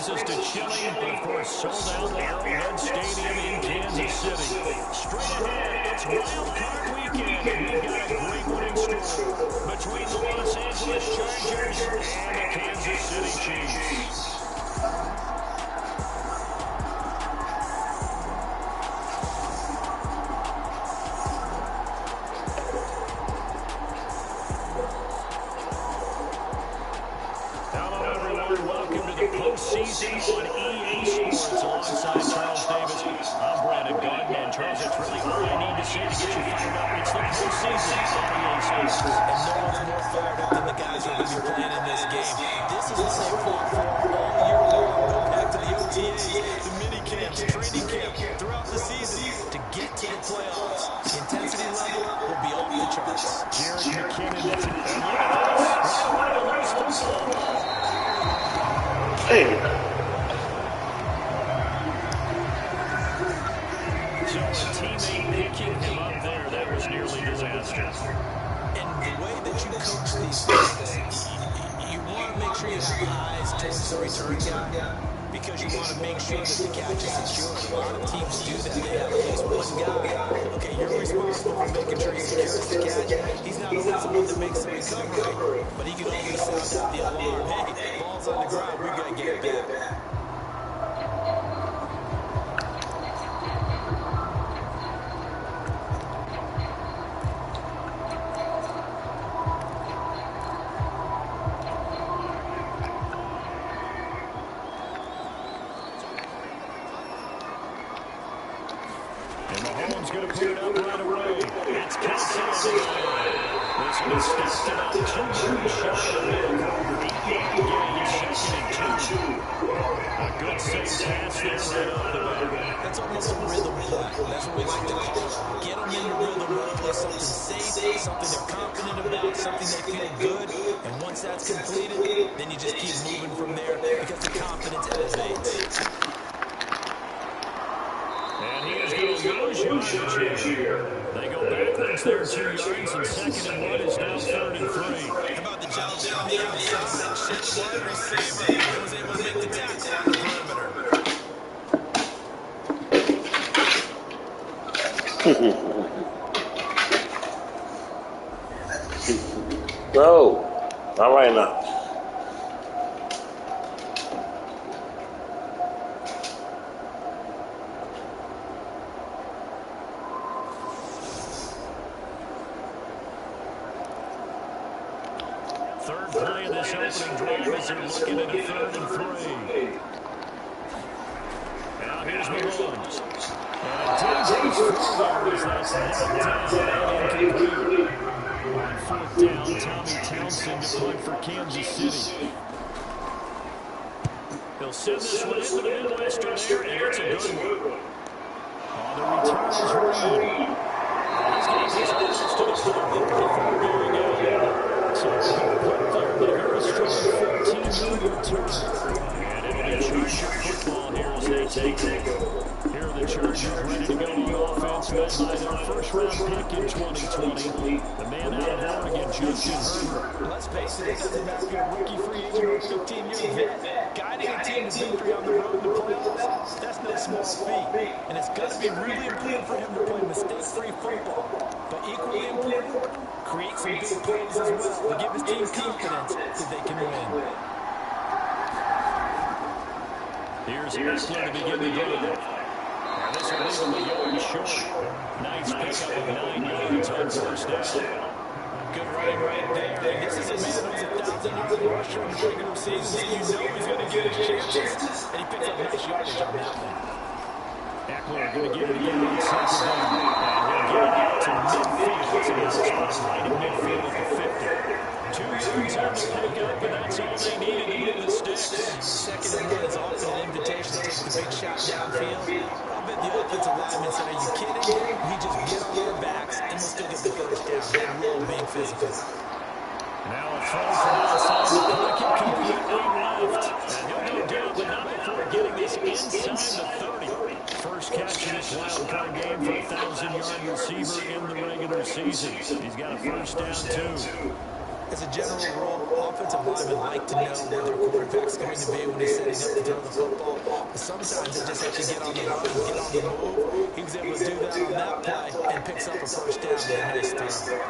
closest to chilling, but of course sold out Arrowhead Stadium in Kansas City. Straight ahead, it's Wildcard Weekend, and we've got a great winning story between the Los Angeles Chargers and the Kansas City Chiefs. Season on EA Sports alongside Charles Davis. I'm Brandon Gardner, and Charles, it's really all I need to say to get you fired up. It's the postseason on EA Sports. And no one's more fired up than the guys who are going to be playing in this game. This is what they fought for all year long. Go back to the OTAs, the mini camps, training camp, throughout the season to get to the playoffs. The intensity level will be off the charts. Jared McKinnon, and look at this. Hey. So a teammate picking him up there, that was nearly disastrous. And the way that you coach these things, you want to make sure you have eyes towards the return guy because you want to make sure that the catch is secure. A lot of teams do that. They have at least one guy. Okay, you're responsible for making sure he secures the catch. He's not always the one that makes the recovery, but he can always sound out the alarm. Hey, ball's on the ground. We got to get it back. Mahomes going to put it up right away. It's Kelsey on the line. This one stepped it up. 2 shot of the second and 2. A good safe pass there right off the bat. That's almost a rhythm play. That's what we like to call it. Get them in the rhythm, play something safe, something they're confident about, something they feel good. And once that's completed, then you just keep moving from there because the confidence elevates. And he is going to lose yardage here. They go backwards there 2 yards, and second and 1 is now 3rd and 3. How about the jump down the outside? Shit, wide receiver. He was able to make the tackle on the perimeter. No, not right now. Third play of this opening drive as they're looking at a 3rd and 3. Now here's Mahomes. And it goes forward as that's knocked down and incomplete. On 4th down, Tommy Townsend to punt for Kansas City. They'll send this one into the Midwestern area, and it's a good one. The return is Reed. He's getting his closest to the football before going out. So it's a good punt there, but a very strong 14-yard return. And it'll be Charger football here as they take it. Here are the Chargers ready to go on offense, led by their first-round pick in 2020. The man out of Oregon, Justin Herbert. Let's face it, it doesn't matter if you're a rookie free agent or a 15-year vet. Guiding a team to victory on the road to the playoffs, that's no small feat. And it's got to be really important for him to play mistake-free football. But equally important, create some big plays as well to give his team confidence that they can win. Here's Eckler to begin the drive. And this will leave him a yard short. Nice pickup of 9 yards on first down. Good running right there. And this is a man who's a 1,000-yard rusher in the regular season, so you know he's going to get his chances. And he picks up nice yardage on that one. Eckler going to get it again on second down. And he'll get it out to midfield. It's in the spot right in midfield at the 50. 2 yards on the pickup, but that's all they needed to move the sticks. Second and 1 is often an invitation to take the big shot downfield. I bet the offensive lineman said, are you kidding? We just get on their backs and we'll still get the first down. They love being physical. Now a throw from outside the pocket, completely left. And he'll go down, but not before getting this inside the 30. First catch in this wild card game for a 1,000-yard receiver in the regular season. He's got a first down, too. As a general rule, offensive linemen like to know where their quarterback's going to be when he's setting up to throw the football. But sometimes they just have to get on the run, get on the move. He was able to do that on that play and picks up a first down with a nice throw.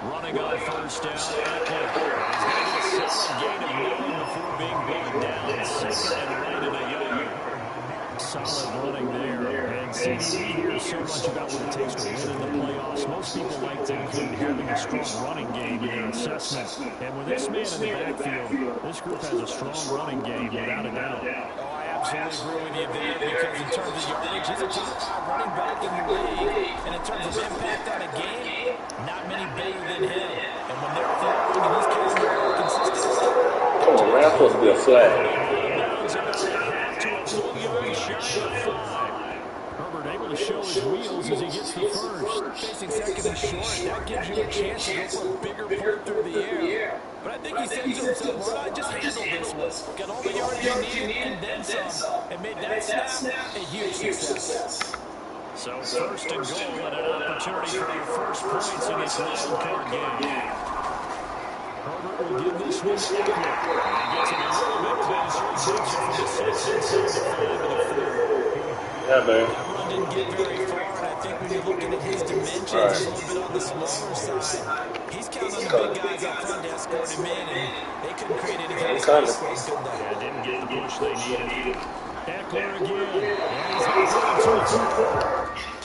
Running on first down, Eckler. He's going to get a solid gain of 9 before being brought down. Second and right of a yard. Solid running there. And CD, we hear so much about what it takes to win in the playoffs. Most people like to include having a strong running game in their assessment. And with this man in the backfield, this group has a strong running game, without a doubt. Oh, I absolutely agree with you there, because in terms of yardage, he's a top 5 running back in the league. And in terms of impact on a game, not many better than him. And when they're throwing and he's catching the ball consistently. Oh, that's supposed to be a flag. Herbert able to show his wheels as he gets the first. Facing second and short, that gives you a chance to go for a bigger pull through the air. But I think he said to himself, why not just handle this one? Got all the yards you need and then some. And made that snap a huge success. So first and goal and an opportunity for your first points in this wildcard game. Herbert will give this one to Eckler. He gets it a little bit closer. Takes it from the 6 inside the 5 to the 4. Yeah, man. That run didn't get very far, and I think when you're looking at his dimensions, he's a little bit on the smaller side. He's counting on the big guys up front to escort him in, and they couldn't create anything space for him, could they? Yeah, didn't get the push they needed. Eckler again. And he's got 2.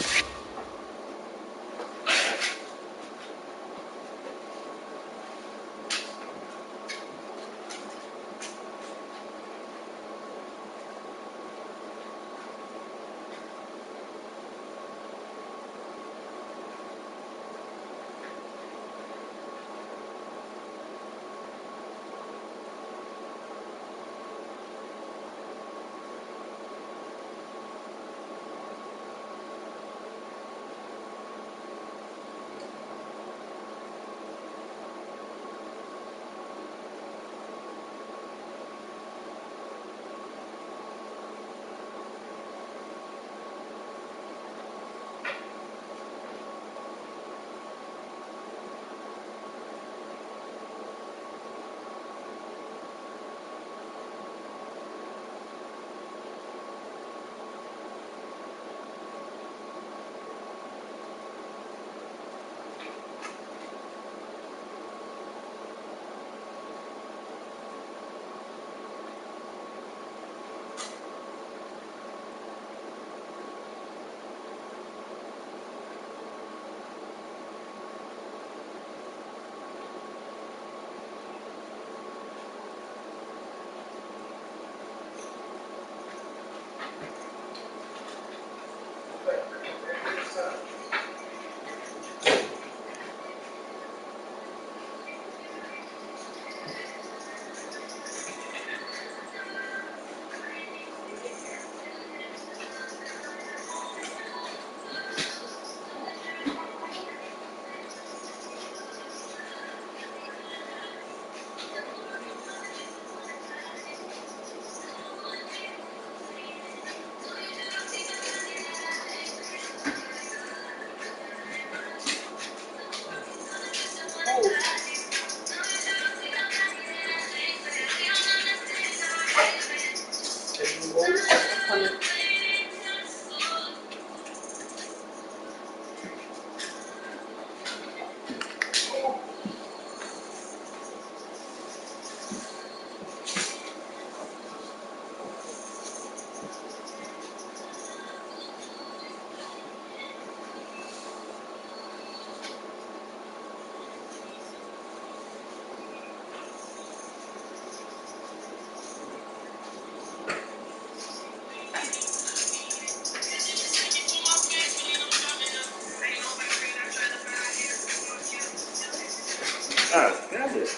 God damn it.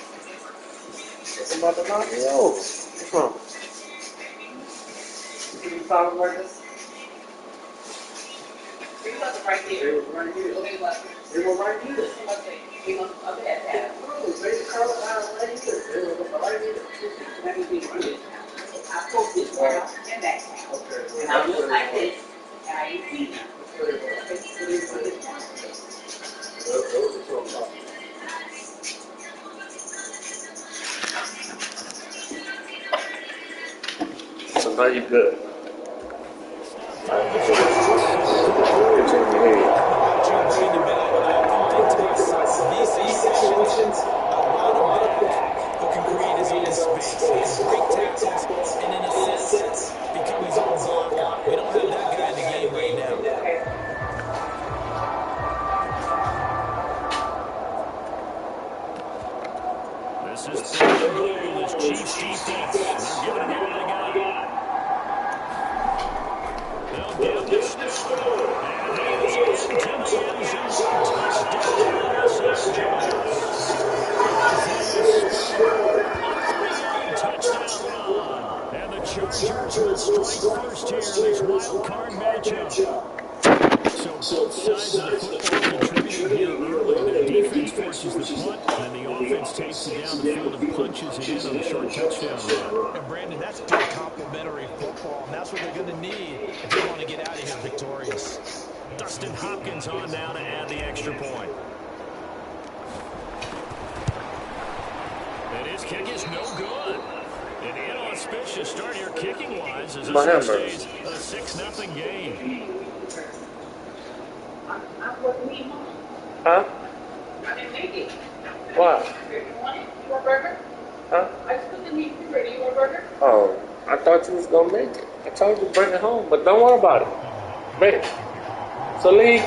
I'm about to knock me over. Come on. Can you talk like this? It was right there. They were right here. Okay, what? They were right here. Okay. We gonna okay, that. No, they curl down right here. They were right here. Let me be honest. I spoke this girl and that town. Okay. And I look like this, and I ain't seen her. Okay. Now you good. Get you in your head. These situations, a running back who can create his own space, who can break tackles, and in a sense, become his own blocker. We don't have that guy in the game right now. This is third and goal. This Chiefs defense, they're giving it all they got. They'll give this score. And he is into the end zone. Touchdown, Los Angeles. Touchdown run. And the Chargers will strike first here in this wild card matchup. So both sides of the football contributing here early. The defense forces the punt, and the offense takes it down the field and punches it in on a short touchdown run. And Brandon, that's good complementary football, and that's what they're going to need if they want to get out of here victorious. Dustin Hopkins on now to add the extra point. And his kick is no good. An inauspicious start here kicking-wise as it stays a 6-0 game. Huh? I didn't make it. Why? You want it? You want a burger? Huh? I just put the meat in ready. You want a burger? Oh, I thought you was gonna make it. I told you to bring it home, but don't worry about it. Make it. So leave.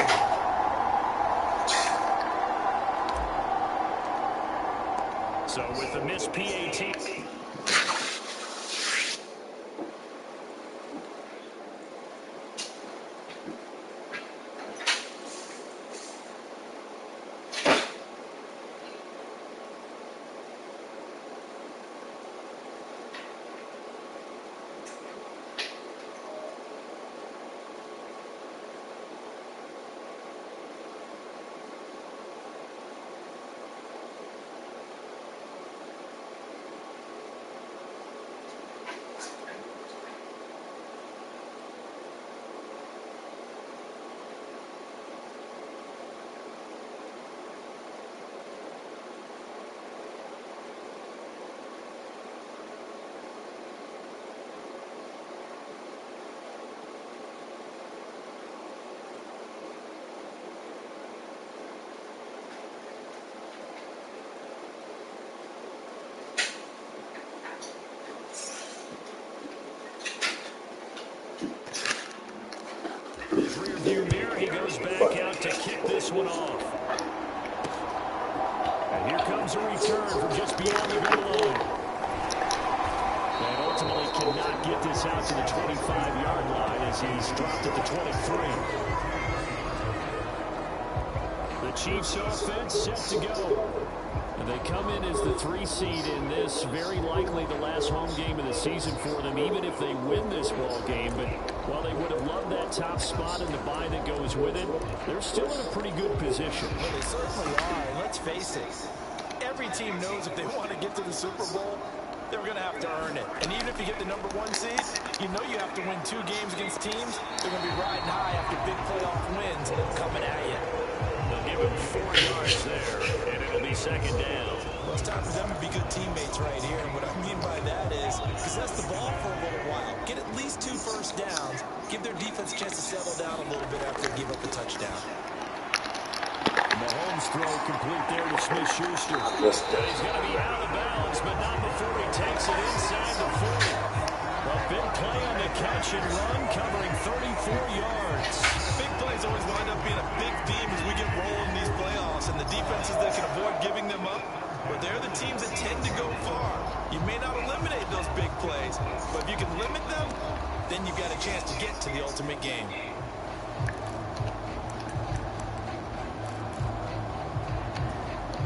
So with the missed PAT. Rearview mirror, he goes back out to kick this one off. And here comes a return from just beyond the goal line. And ultimately cannot get this out to the 25-yard line as he's dropped at the 23. The Chiefs offense set to go. And they come in as the 3 seed in this, very likely the last home game of the season for them, even if they win this ball game. But while they would have loved that top spot and the bye that goes with it, they're still in a pretty good position. Well, they certainly are, and let's face it, every team knows if they want to get to the Super Bowl, they're going to have to earn it. And even if you get the number 1 seed, you know you have to win 2 games against teams. They're going to be riding high after big playoff wins coming at you. They'll give him 4 yards there, and it'll be second down. Well, it's time for them to be good teammates right here. And what I mean by that is possess the ball for a little while. Get at least 2 first downs. Give their defense a chance to settle down a little bit after they give up a touchdown. Mahomes throw complete there to Smith-Schuster. Yes. He's going to be out of bounds, but not before he takes it inside the 40. A big play on the catch and run, covering 34 yards. Big plays always wind up being a big theme as we get rolling in these playoffs, and the defenses that can avoid giving them up, well, they're the teams that tend to go far. You may not eliminate those big plays, but if you can limit them, then you've got a chance to get to the ultimate game.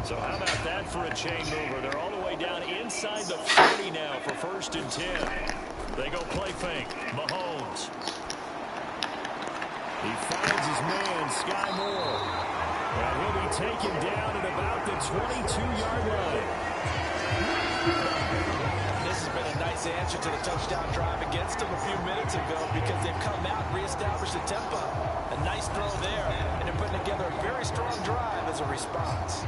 So how about that for a chain mover? They're all the way down inside the 40 now for 1st and 10. They go play fake. Mahomes. He finds his man, Sky Moore. And he'll be taken down at about the 22-yard line. This has been a nice answer to the touchdown drive against them a few minutes ago because they've come out and reestablished the tempo. A nice throw there, and they're putting together a very strong drive as a response.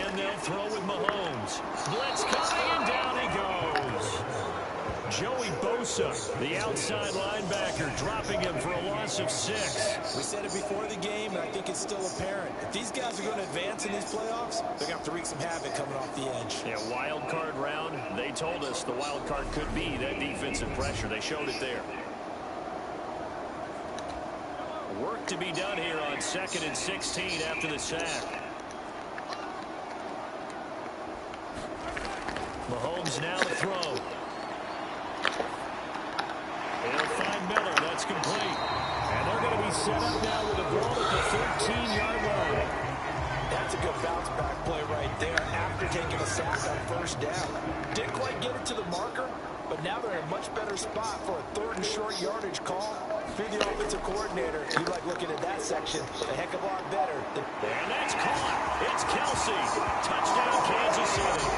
And they'll throw with Mahomes. Blitz coming, and down he goes. Joey Bosa, the outside linebacker, dropping him for a loss of 6. We said it before the game, and I think it's still apparent. If these guys are going to advance in these playoffs, they're going to have to wreak some havoc coming off the edge. Yeah, wild card round. They told us the wild card could be that defensive pressure. They showed it there. Work to be done here on 2nd and 16 after the sack. Mahomes now to throw. He'll find Miller. That's complete. And they're going to be set up now with a ball at the 13-yard line. That's a good bounce-back play right there after taking a sack on 1st down. Didn't quite get it to the marker, but now they're in a much better spot for a 3rd and short yardage call. If you're the offensive coordinator, you like looking at that section a heck of a lot better. And that's caught. It's Kelsey. Touchdown, Kansas City.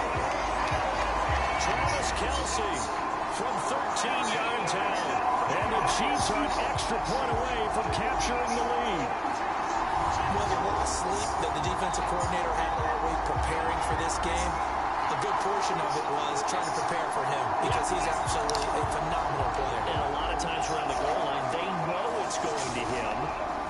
Travis Kelsey from 13 yards out. And the Chiefs are an extra point away from capturing the lead. Well, the lost sleep that the defensive coordinator had all week preparing for this game, a good portion of it was trying to prepare for him because he's absolutely a phenomenal player. And a lot of times around the goal line, they know it's going to him.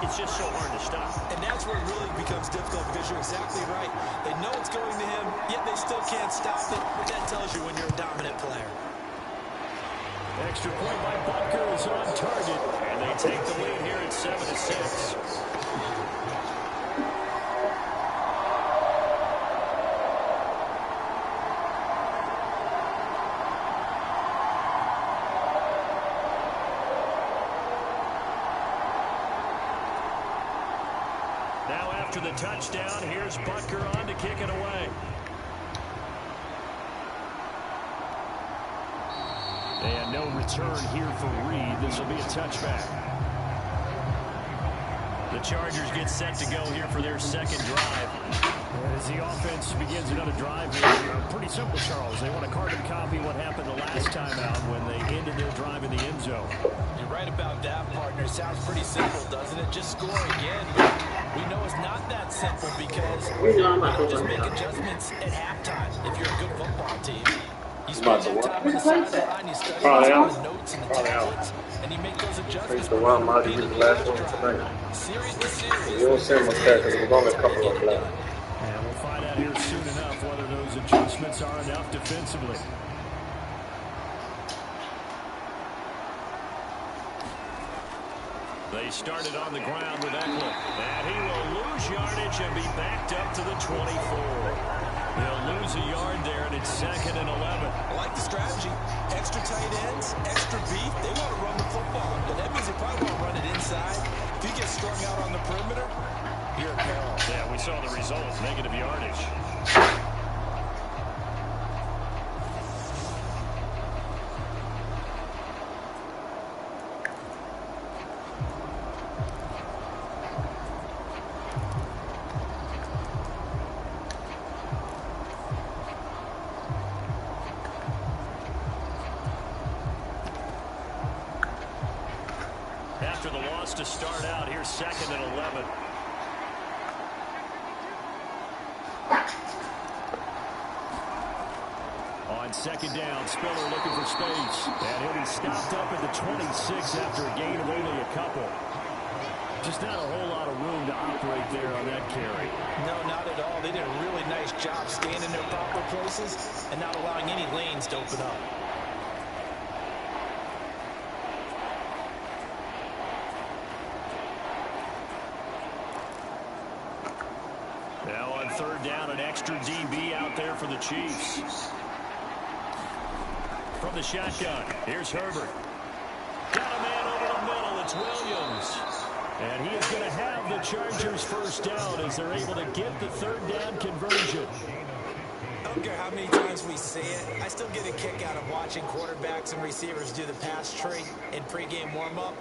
It's just so hard to stop. And that's where it really becomes difficult because you're exactly right. They know it's going to him, yet they still can't stop it. But that tells you when you're a dominant player. Extra point by Butker is on target. And they take the lead here at 7-6. Now after the touchdown, here's Butker on to kick it away. And no return here for Reed. This will be a touchback. The Chargers get set to go here for their 2nd drive. As the offense begins another drive here, pretty simple, Charles. They want to carbon copy what happened the last time out when they ended their drive in the end zone. You're right about that, partner. It sounds pretty simple, doesn't it? Just score again. But we know it's not that simple because you don't just make adjustments at halftime if you're a good football team. You spend that time on the sideline, you study the notes and the tablets, and you make those adjustments. The one might be the last one tonight. Series to series. You won't see him up there because we're only a couple of them left. And we'll find out here soon enough whether those adjustments are enough defensively. They started on the ground with Eckler. And he will lose yardage and be backed up to the 24. They'll lose a yard there, and it's 2nd and 11. I like the strategy. Extra tight ends, extra beef. They want to run the football, but that means they probably want to run it inside. If you get strung out on the perimeter, you're in peril. Yeah, we saw the result, negative yardage. After the loss to start out, here's 2nd and 11. On 2nd down, Spiller looking for space. And he'll be stopped up at the 26 after a gain of only a couple. Just not a whole lot of room to operate there on that carry. No, not at all. They did a really nice job staying in their proper places and not allowing any lanes to open up. Now on 3rd down, an extra DB out there for the Chiefs. From the shotgun, here's Herbert. Got a man over the middle. It's Williams. And he is going to have the Chargers 1st down as they're able to get the 3rd down conversion. I don't care how many times we see it. I still get a kick out of watching quarterbacks and receivers do the pass tree in pregame warm-up.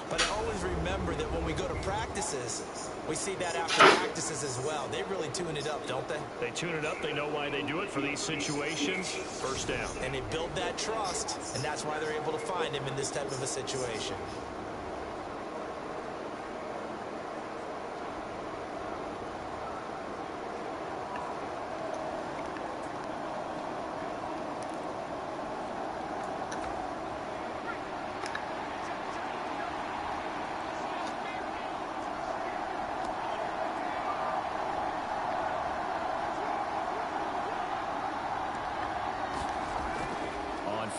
But I always remember that when we go to practices, we see that after practices as well. They really tune it up, don't they? They tune it up. They know why they do it for these situations. 1st down. And they build that trust, and that's why they're able to find him in this type of a situation.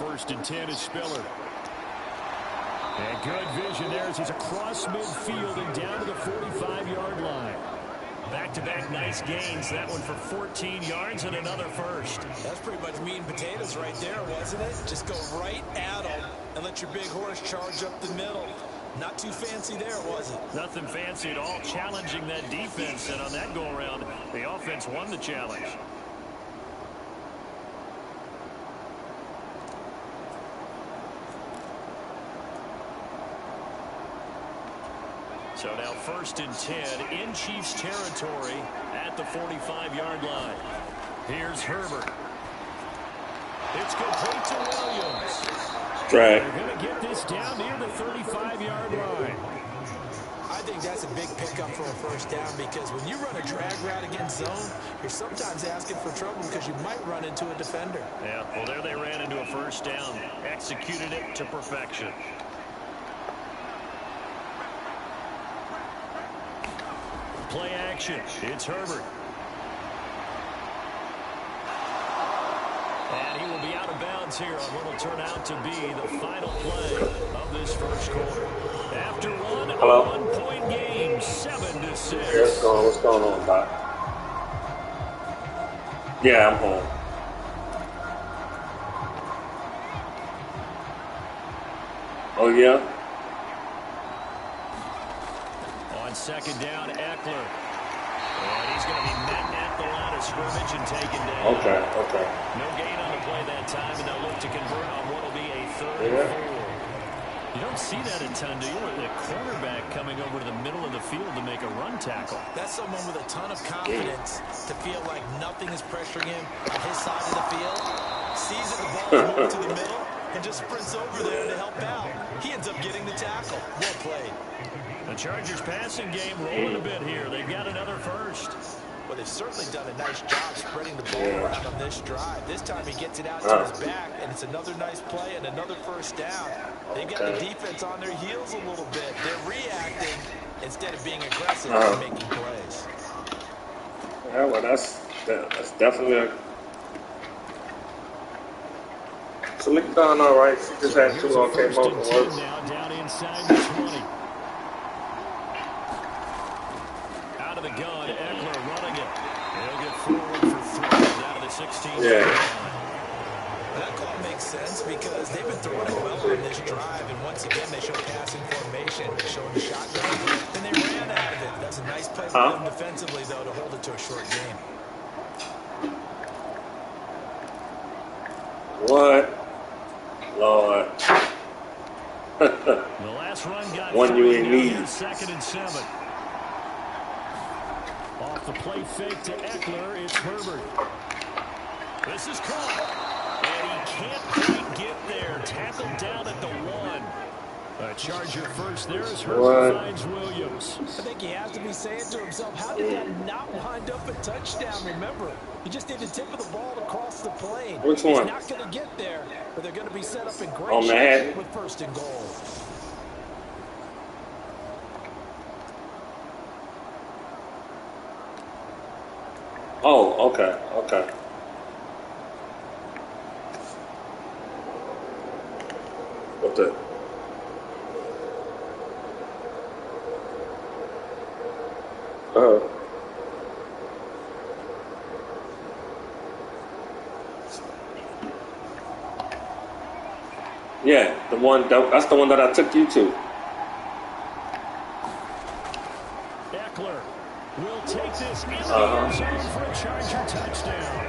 first and 10 is Spiller. And good vision there as he's across midfield and down to the 45-yard line. Back-to-back nice gains. That one for 14 yards and another first. That's pretty much meat and potatoes right there, wasn't it? Just go right at them and let your big horse charge up the middle. Not too fancy there, was it? Nothing fancy at all. Challenging that defense, and on that go-around, the offense won the challenge. So now first and 10 in Chiefs territory at the 45-yard line. Here's Herbert. It's complete to Williams. Drag. They're going to get this down near the 35-yard line. I think that's a big pickup for a first down because when you run a drag route against zone, you're sometimes asking for trouble because you might run into a defender. Yeah, well, there they ran into a first down. Executed it to perfection. Play action. It's Herbert. And he will be out of bounds here on what will turn out to be the final play of this first quarter. After one, a one-point game, 7-6. What's going on, Doc? Yeah, I'm home. Oh, yeah? On second down, Eckler. And he's going to be met at the line of scrimmage and taken down. Okay. No gain on the play that time, and they'll look to convert on what will be a third and 4. You don't see that a ton, do you? The cornerback coming over to the middle of the field to make a run tackle. That's someone with a ton of confidence to feel like nothing is pressuring him on his side of the field. Sees that the ball is moved to the middle and just sprints over there to help out. He ends up getting the tackle. Well played. The Chargers passing game rolling a bit here. They've got another first. Well, they've certainly done a nice job spreading the ball around on this drive. This time he gets it out to his back, and it's another nice play and another first down. They've got the defense on their heels a little bit. They're reacting instead of being aggressive and making plays. Yeah, well, that's definitely a... So look down all right. She just had 2 on came over and works. Now down inside the 20. Out of the gun, Eckler running it. He'll get forward for 3 down to the 16. Yeah. That call makes sense because they've been throwing it well on this drive, and once again they show passing formation. They showed the shotgun, and they ran out of it. That's a nice play for them defensively, though, to hold it to a short game. What? Lord. The last run got one you ain't need. 2nd and 7. Off the play fake to Eckler, it's Herbert. This is caught. And he can't quite get there. Tackled down at the 1. A Charger first there as Herbert finds Williams. I think he has to be saying to himself, how did that not wind up a touchdown? Remember, he just did the tip of the ball across the plane. Which one? He's not going to get there, but they're going to be set up in great shape with first and goal. Oh, okay. What the? Yeah, that's the one that I took you to. Eckler will take this in the end zone for a Charger touchdown.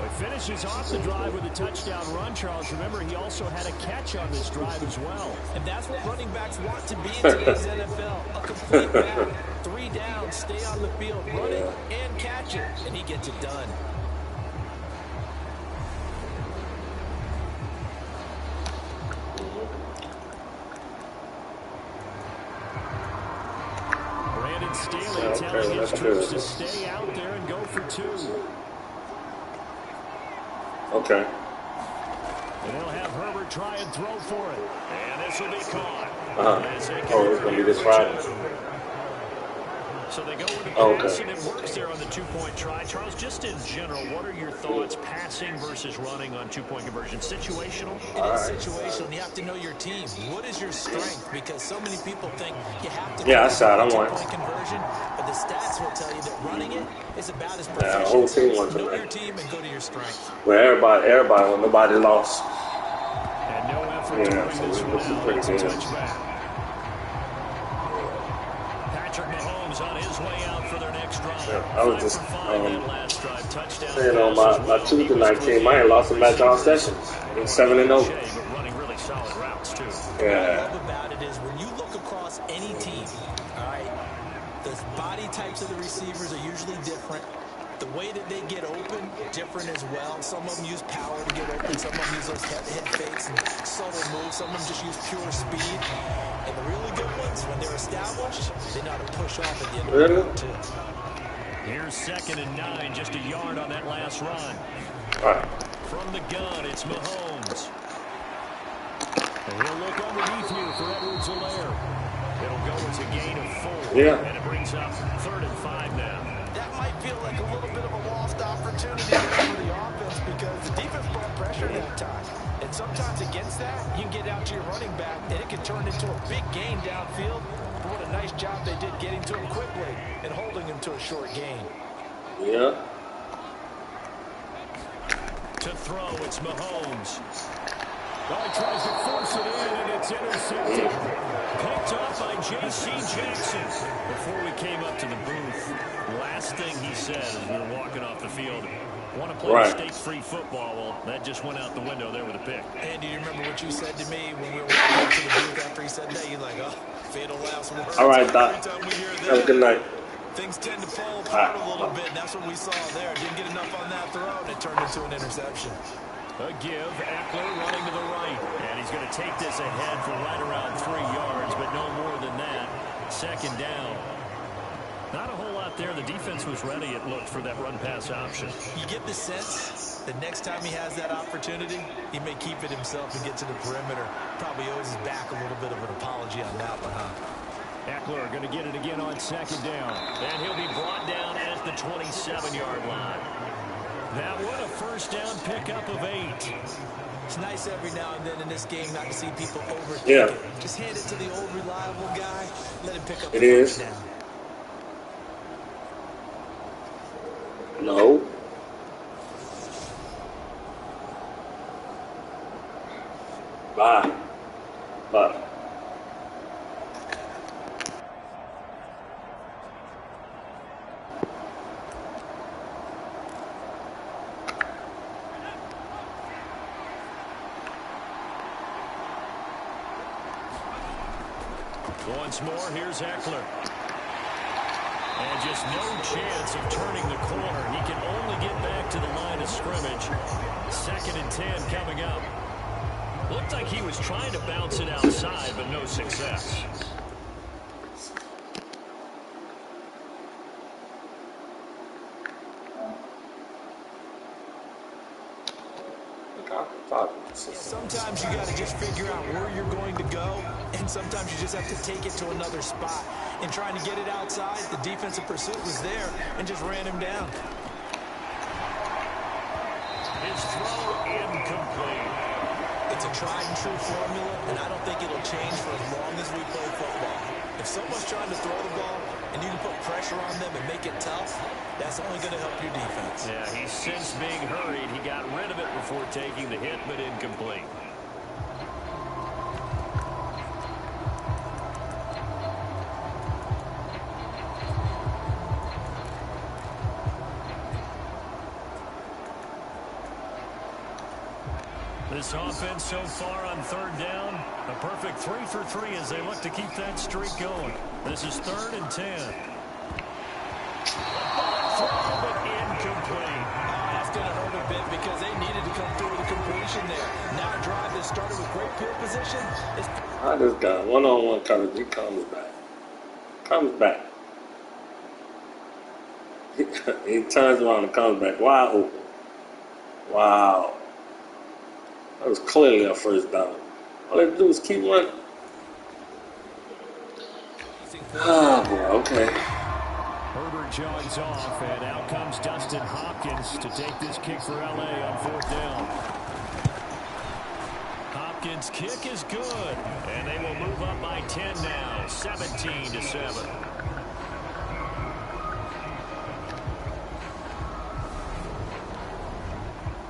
He finishes off the drive with a touchdown run, Charles. Remember, he also had a catch on this drive as well. And that's what running backs want to be in today's NFL. A complete back. 3 downs, stay on the field, run it and catch it, and he gets it done. Staley telling his troops to stay out there and go for 2. Okay. And they'll have Herbert try and throw for it. And this will be caught. Oh, it's going to be this Friday. So they go with the pass, Okay. and it works there on the two-point try. Charles, just in general, what are your thoughts passing versus running on two-point conversion? Situational? It is situational, and you have to know your team. What is your strength? Because so many people think you have to Yeah, I convert shot. on I'm one. two-point conversion, but the stats will tell you that running it is about as Yeah, the whole proficient. team So won know tonight. your team and go to your strength. Well, everybody won. Nobody lost. And no effort to Yeah, bring so this one this is out. pretty It's a good. touchback. Patrick Mahomes on his way out for their next drive. Yeah, I was 5 just for 5 that last drive. Touchdown saying on pass as my well. Tuesday He was night team, through I ain't lost a match all receivers. sessions. It's 7-0. Shea, but running really solid routes, too. What I Yeah. love about it is when you look across any team, all right, the body types of the receivers are usually different. The way that they get open, different as well. Some of them use power to get open. Some of them use those head fakes and subtle moves. Some of them just use pure speed. And the really good ones, when they're established, they know how to push off at the end of the route, too. Here's 2nd and 9, just a yard on that last run. All right. From the gun, it's Mahomes. And he'll look underneath here for Edwards-Helaire. It'll go as a gain of 4. Yeah. And it brings up 3rd and 5 now. That might feel like a little bit of a lost opportunity there for the offense because the defense brought pressure that time. And sometimes against that, you can get out to your running back, and it can turn into a big gain downfield. But what a nice job they did getting to him quickly and holding him to a short gain. Yeah. To throw, it's Mahomes. Oh, he tries to force it in, and it's intercepted. Picked off by J.C. Jackson. Before we came up to the booth, last thing he said as we were walking off the field, want to play mistake-free football. Well, that just went out the window there with a pick. Andy, do you remember what you said to me when we were walking up to the booth after he said that? You're like, oh, fatal last words. All right, Doc. Every time we hear that, Have a good night. things tend to fall apart a little bit, and that's what we saw there. Didn't get enough on that throw, and it turned into an interception. A give, Eckler running to the right. And he's going to take this ahead for right around 3 yards, but no more than that. 2nd down. Not a whole lot there. The defense was ready, it looked, for that run-pass option. You get the sense that next time he has that opportunity, he may keep it himself and get to the perimeter. Probably owes his back a little bit of an apology on that one, huh? Eckler going to get it again on 2nd down. And he'll be brought down at the 27-yard line. That one, a 1st down pickup of 8. It's nice every now and then in this game not to see people overthink Yeah. it. Just hand it to the old reliable guy. Let him pick up It the is. 1st down. No. Bye. Bye. Once more, here's Eckler. And just no chance of turning the corner. He can only get back to the line of scrimmage. 2nd and 10 coming up. Looked like he was trying to bounce it outside, but no success. Sometimes you got to just figure out where you're going to go, and sometimes you just have to take it to another spot. In trying to get it outside, the defensive pursuit was there and just ran him down. His throw incomplete. It's a tried and true formula, and I don't think it'll change for as long as we play football. If someone's trying to throw the ball and you can put pressure on them and make it tough, that's only going to help your defense. Yeah, he's since being hurried. He got rid of it before taking the hit, but incomplete. This offense so far on 3rd down, a perfect 3 for 3 as they look to keep that streak going. This is 3rd and 10. Throw, but incomplete. That's going to hurt a bit because they needed to come through with a completion there. Now a drive that started with great field position. I just got one-on-one coverage. He comes back. He turns around and comes back. Wide open. Wow. That was clearly a 1st down. All they have to do is keep running. Oh, boy. Okay. Herbert jogs off, and out comes Dustin Hopkins to take this kick for L.A. on 4th down. Hopkins' kick is good, and they will move up by 10 now, 17-7.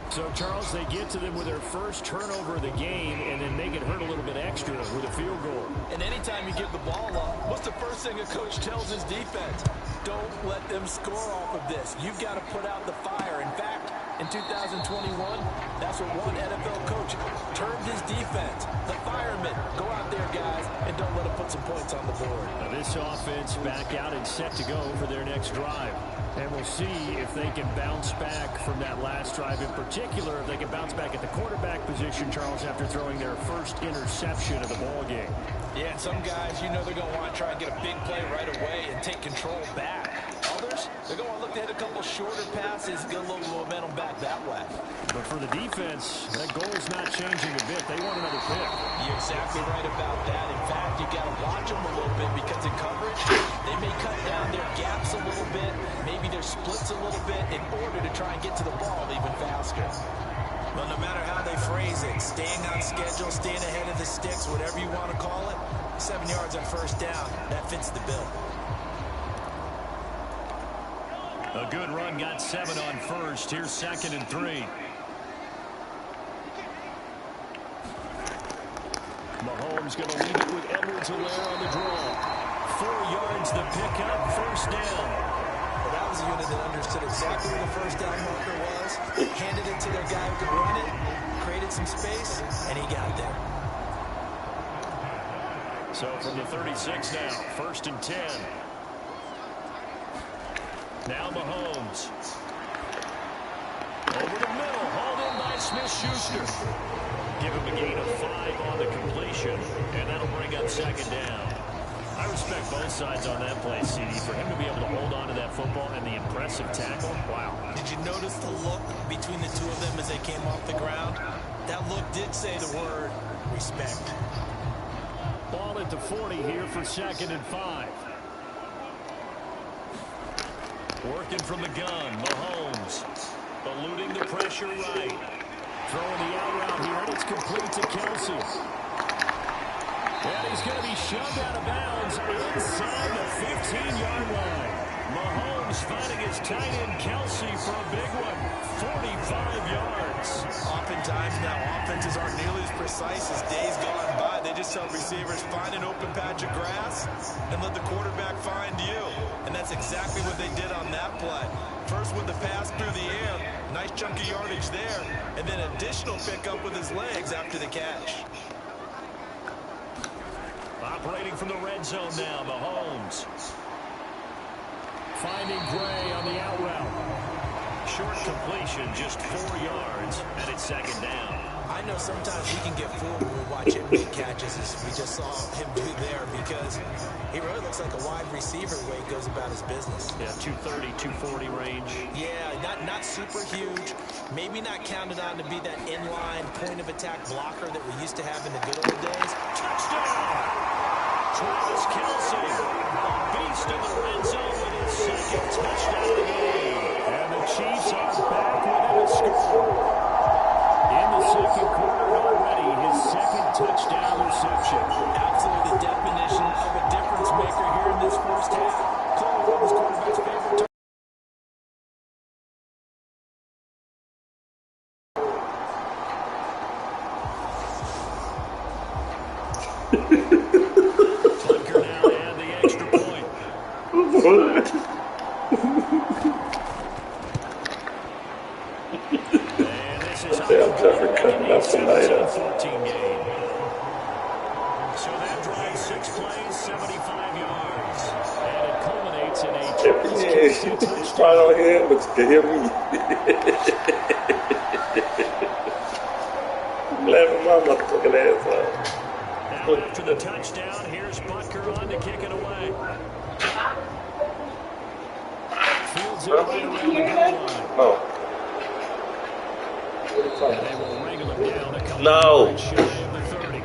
So, Charles, they get to them with their first turnover of the game and then make it hurt a little bit extra with a field goal. And anytime you give the ball up, what's the first thing a coach tells his defense? Don't let them score off of this. You've got to put out the fire. In fact, in 2021, that's what one NFL coach termed his defense. The firemen. Go out there, guys, and don't let them put some points on the board. Now this offense back out and set to go for their next drive. And we'll see if they can bounce back from that last drive. In particular, if they can bounce back at the quarterback position, Charles, after throwing their first interception of the ball game. Yeah, and some guys, you know they're going to want to try and get a big play right away and take control back. Others, they're going to look to hit a couple shorter passes, get a little momentum back that way. But for the defense, that goal is not changing a bit. They want another pick. You're exactly right about that. In fact, you got to watch them a little bit because in coverage, they may cut down their gaps a little bit, maybe their splits a little bit in order to try and get to the ball even faster. Well, no matter how they phrase it, staying on schedule, staying ahead of the sticks, whatever you want to call it, 7 yards on first down, that fits the bill. A good run got 7 on first. Here's 2nd and 3. Mahomes going to leave it with Edwards-Helaire on the draw. 4 yards the pickup, first down. Well, that was a unit that understood exactly where the first down marker was, handed it to their guy who could run it, created some space, and he got there. So from the 36 now, 1st and 10. Now Mahomes. Over the middle, hauled in by Smith-Schuster. Give him a gain of 5 on the completion, and that'll bring up 2nd down. I respect both sides on that play, CD. For him to be able to hold on to that football and the impressive tackle, wow. Did you notice the look between the two of them as they came off the ground? That look did say the word respect. Ball at the 40 here for 2nd and 5. Working from the gun, Mahomes. Eluding the pressure right. Throwing the out route here, and it's complete to Kelsey. And he's going to be shoved out of bounds inside the 15-yard line. Mahomes finding his tight end Kelsey for a big one. 45 yards. Oftentimes now, offenses aren't nearly as precise as days gone by. They just tell receivers, find an open patch of grass and let the quarterback find you. And that's exactly what they did on that play. First with the pass through the air, nice chunk of yardage there, and then additional pickup with his legs after the catch. Operating from the red zone now, Mahomes. Finding Gray on the out route. Short completion, just 4 yards, and it's 2nd down. I know sometimes he can get fooled when we watch him make catches, as we just saw him do there, because he really looks like a wide receiver the way he goes about his business. Yeah, 230, 240 range. Yeah, not super huge. Maybe not counted on to be that inline point-of-attack blocker that we used to have in the good old days. Touchdown! Travis Kelsey, a beast in the red zone with his 2nd touchdown of the game. And the Chiefs are back within a score. In the 2nd quarter already, his 2nd touchdown reception. Absolutely the definition of a difference maker here in this first half. Clearly one of his quarterback's favorite. Tucker now and the extra point. And this is how the 14 game. So that drive, 6 plays, 75 yards. And it culminates in a touchdown. Right on here, but you can hear me. Laughing my motherfucking ass off. Now after the touchdown, here's Butker on to kick it away. Fields it right around the goal line. No. And they will wrangle him down a couple No. of shy of the 30.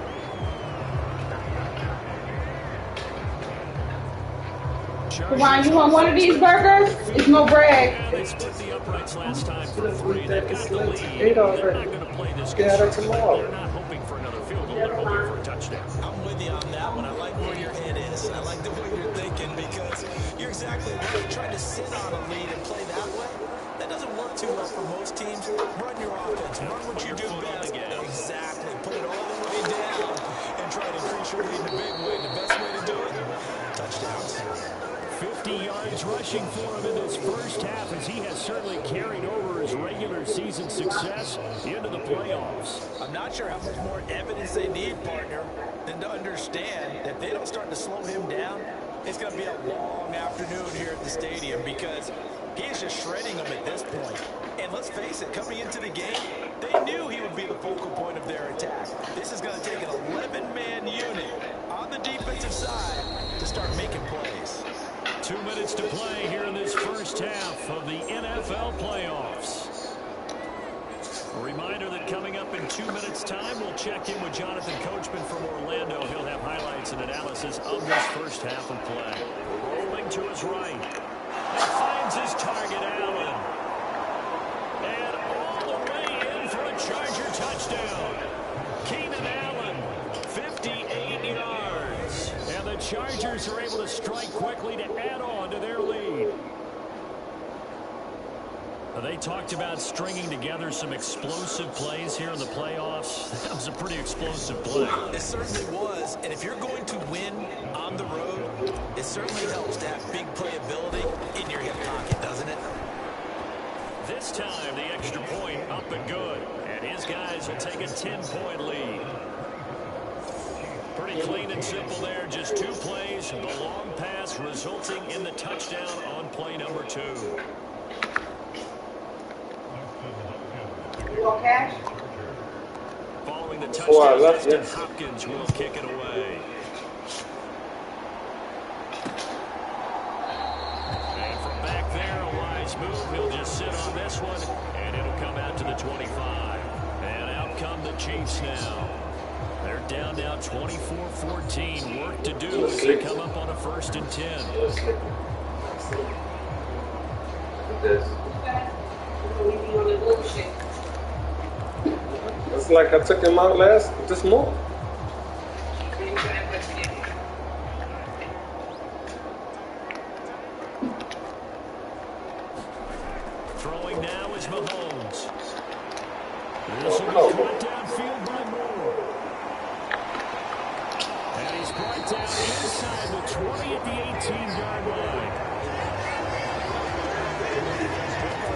Chargers. you want one of these burgers? It's no bread. And they split the uprights last time for 3. They've got the lead. Ate They're already. not going to play this Yeah, that's conservative. tomorrow. They're not hoping for another field goal. They're hoping for a touchdown. I'm with you on that one. I like where your head is. I like the way you're thinking because you're exactly right. Trying to sit on a lead and play that way, that doesn't work too well for most teams. Run your offense. Run what you do best. Exactly. Put it all the way down and try to increase your lead in a big way. The best way to do it, touchdowns. 50 yards rushing for him in this first half as he has certainly carried over his regular season success into the playoffs. I'm not sure how much more evidence they need, partner, than to understand that if they don't start to slow him down, it's going to be a long afternoon here at the stadium because he is just shredding them at this point. And let's face it, coming into the game, they knew he would be the focal point of their attack. This is going to take an 11-man unit on the defensive side to start making plays. 2 minutes to play here in this first half of the NFL playoffs. A reminder that coming up in 2 minutes' time, we'll check in with Jonathan Coachman from Orlando. He'll have highlights and analysis of this first half of play. Rolling to his right. And finds his target, Allen. And all the way in for a Charger touchdown. Keenan Allen, 58 yards. And the Chargers are able to strike quickly to add on to their lead. They talked about stringing together some explosive plays here in the playoffs. That was a pretty explosive play. It certainly was. And if you're going to win on the road, it certainly helps to have big playability in your hip pocket, doesn't it? This time, the extra point up and good. And his guys will take a 10-point lead. Pretty clean and simple there. Just 2 plays. The long pass resulting in the touchdown on play number 2. You want cash? Following the Before I touchdown, left, Dustin yes. Hopkins will kick it away. And from back there, a wise move. He'll just sit on this one, and it'll come out to the 25. And out come the Chiefs now. They're down now 24-14. Work to do as they come up on a 1st and 10. It's like I took him out this morning. Throwing now is Mahomes. This will be caught downfield by Moore. And he's brought down inside the 20 at the 18-yard line.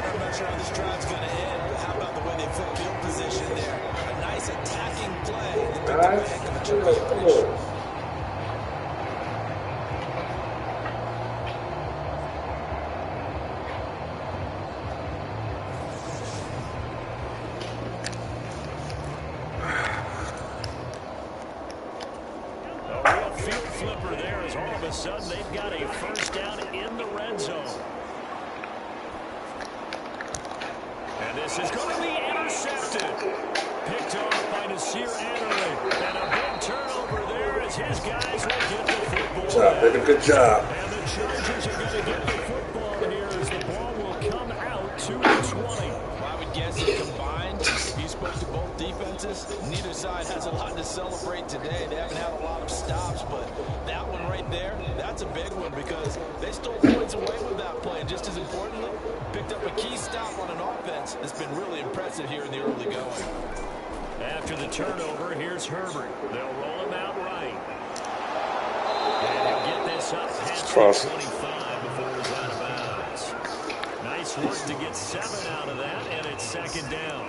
I'm not sure how this drive's going to end, but how about the way they flip field position there? A nice attacking play. They picked up a heck of a charge. Field flipper there as all of a sudden they've got a first down in the red zone. And this is going to be intercepted. Picked off by Nasir Adderley. And a big turnover there as his guys will get the football. Did a good job. And the Chargers are going to get the football here as the ball will come out to the 20. I would guess that combined, if you spoke to both defenses, neither side has a lot to celebrate today. They haven't had a lot of stops, but that one right there, that's a big one because they stole points away with that play. And just as importantly, picked up a key stop on an offense that's been really impressive here in the early going. After the turnover, here's Herbert. They'll roll him out right. And he'll get this up past the 25 before he's out of bounds. Nice work to get 7 out of that, and it's 2nd down.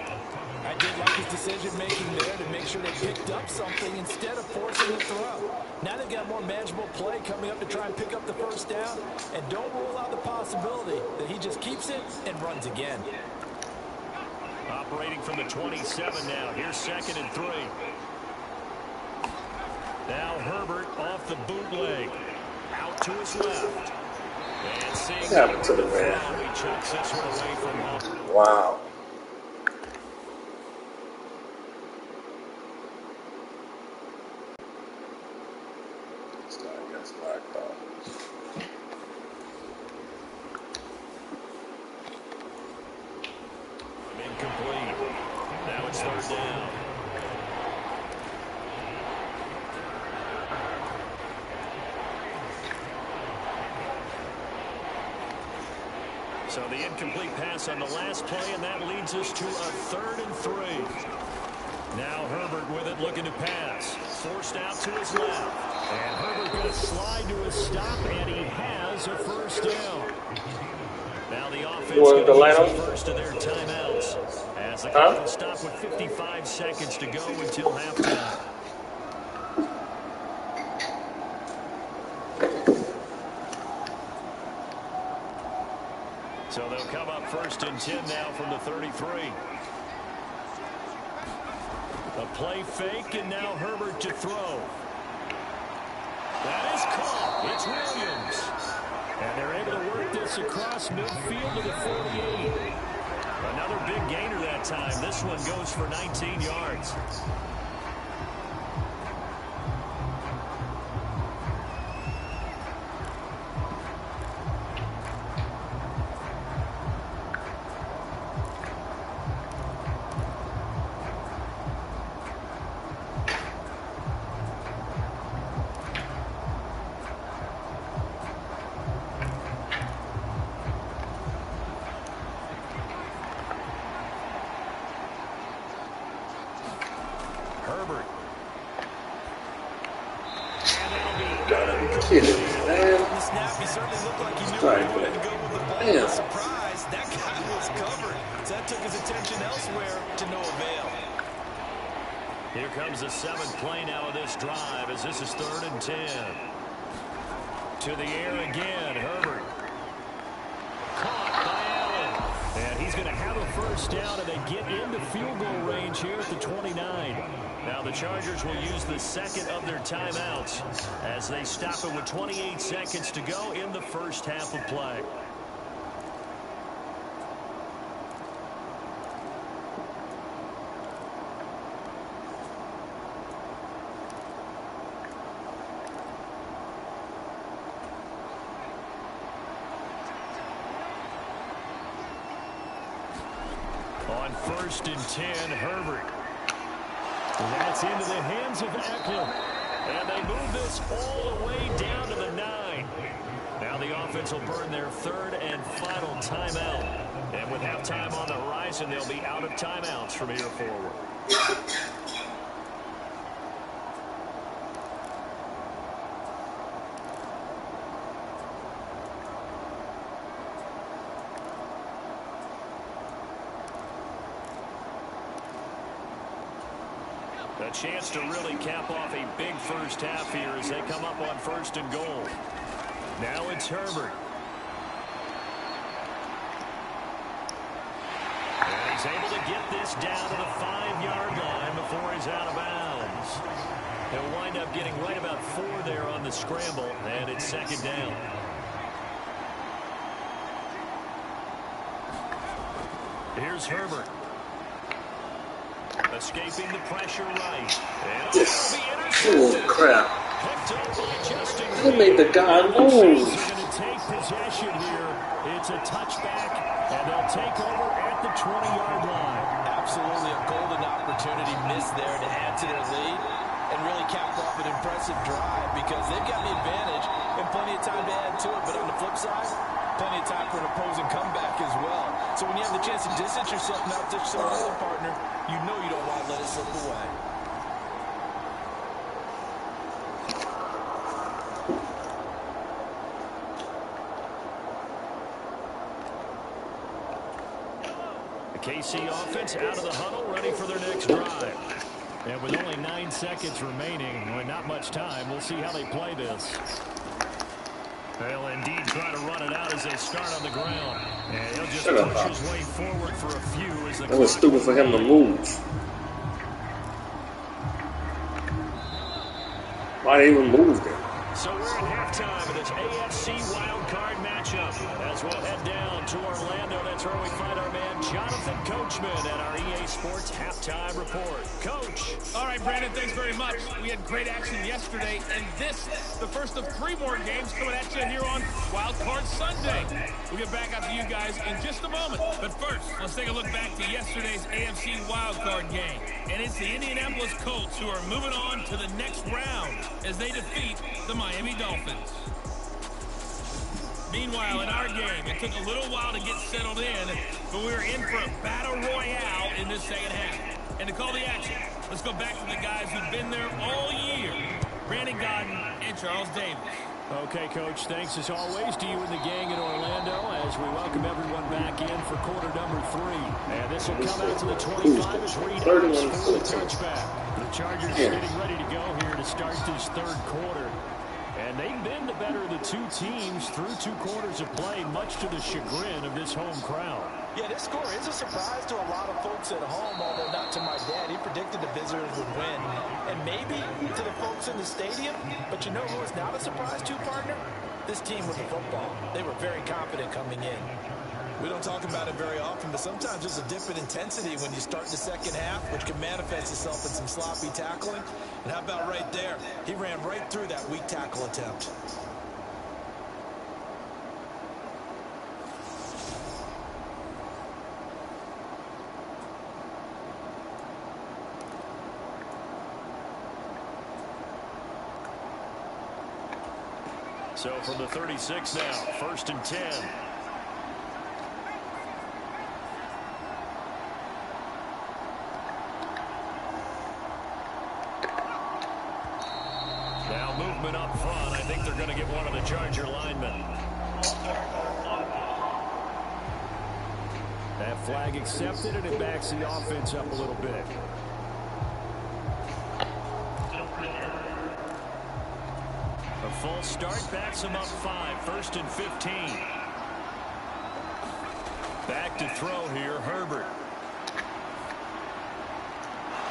I did like his decision-making there to make sure they picked up something instead of forcing the throw. Now they've got a more manageable play coming up to try and pick up the first down, and don't rule out the possibility that he just keeps it and runs again. Operating from the 27 now. Here's 2nd and 3. Now Herbert off the bootleg. Out to his left. And seeing What happened to the man? he chucks this one away from home. Wow. incomplete. Now it's third down. So the incomplete pass on the last play, and that leads us to a 3rd and 3. Now Herbert with it, looking to pass. Forced out to his left. And Herbert going to slide to a stop, and he has a first down. Now the offense going to use the first of their timeouts as the clock will stop with 55 seconds to go until halftime. So they'll come up 1st and 10 now from the 33. A play fake, and now Herbert to throw. That is caught. It's Williams. And they're able to work this across midfield to the 48. Another big gainer that time. This one goes for 19 yards. Herbert. Kidding, man. The snap, he certainly looked like he knew where he wanted to go with the ball. Damn. Surprise, that guy was covered. So that took his attention elsewhere to no avail. Here comes the 7th play now of this drive as this is 3rd and 10. To the air again, Herbert. Caught by Allen. And he's going to have a first down, and they get into field goal range here at the 29. Now the Chargers will use the 2nd of their timeouts as they stop it with 28 seconds to go in the first half of play. On 1st and 10, Herbert. That's into the hands of Eckler. And they move this all the way down to the 9. Now the offense will burn their 3rd and final timeout. And with halftime on the horizon, they'll be out of timeouts from here forward. A chance to really cap off a big first half here as they come up on 1st and goal. Now it's Herbert. And he's able to get this down to the 5-yard line before he's out of bounds. He'll wind up getting right about 4 there on the scramble, and it's 2nd down. Here's Herbert. Escaping the pressure right. And Oh, crap. They made the guy move. Going to take possession here. It's a touchback, and they'll take over at the 20-yard line. Absolutely a golden opportunity missed there to add to their lead and really cap off an impressive drive because they've got the advantage and plenty of time to add to it. But on the flip side, plenty of time for an opposing comeback as well. So when you have the chance to distance yourself and not touch some other partner, you know you don't want to let it slip away. The KC offense out of the huddle, ready for their next drive. And with only 9 seconds remaining, and not much time, we'll see how they play this. They'll indeed try to run it out as they start on the ground. And he'll just push his way forward for a few as the That was stupid for him to move. Why they even move there? So we're in halftime of this AFC Wildcard matchup matchup. As we'll head down to Orlando, that's where we find our man Jonathan Coachman at our EA Sports Halftime Report. Coach. All right, Brandon, thanks very much. We had great action yesterday, and this, the first of 3 more games coming at you here on Wildcard Sunday. We'll get back out to you guys in just a moment. But first, let's take a look back to yesterday's AFC Wildcard game. And it's the Indianapolis Colts who are moving on to the next round as they defeat the Miami Dolphins. Meanwhile, in our game, it took a little while to get settled in, but we were in for a battle royale in this second half. And to call the action, let's go back to the guys who've been there all year. Brandon Godden and Charles Davis. Okay, Coach, thanks as always to you and the gang in Orlando as we welcome everyone back in for quarter number 3. And this will come out to the 25 as Reed Evans for the touchback. The Chargers getting ready to go here to start this third quarter. And they've been the better of the 2 teams through 2 quarters of play, much to the chagrin of this home crowd. Yeah, this score is a surprise to a lot of folks at home, although not to my dad. He predicted the visitors would win. And maybe to the folks in the stadium. But you know who is not a surprise to, partner? This team with the football. They were very confident coming in. We don't talk about it very often, but sometimes there's a dip in intensity when you start the second half, which can manifest itself in some sloppy tackling. And how about right there? He ran right through that weak tackle attempt. So from the 36 now, 1st and 10. Now movement up front. I think they're going to get one of the Charger linemen. That flag accepted, and it backs the offense up a little bit. A full start backs them up 5, 1st and 15. Back to throw here, Herbert.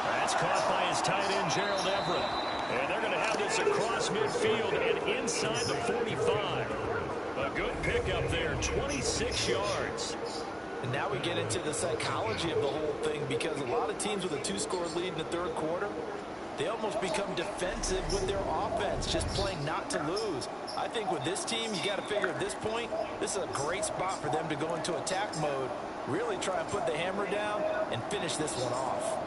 That's caught by his tight end, Gerald Everett. And they're going to have this across midfield and inside the 45. A good pickup there, 26 yards. And now we get into the psychology of the whole thing, because a lot of teams with a 2-score lead in the third quarter, they almost become defensive with their offense, just playing not to lose. I think with this team, you got to figure at this point, this is a great spot for them to go into attack mode, really try and put the hammer down and finish this one off.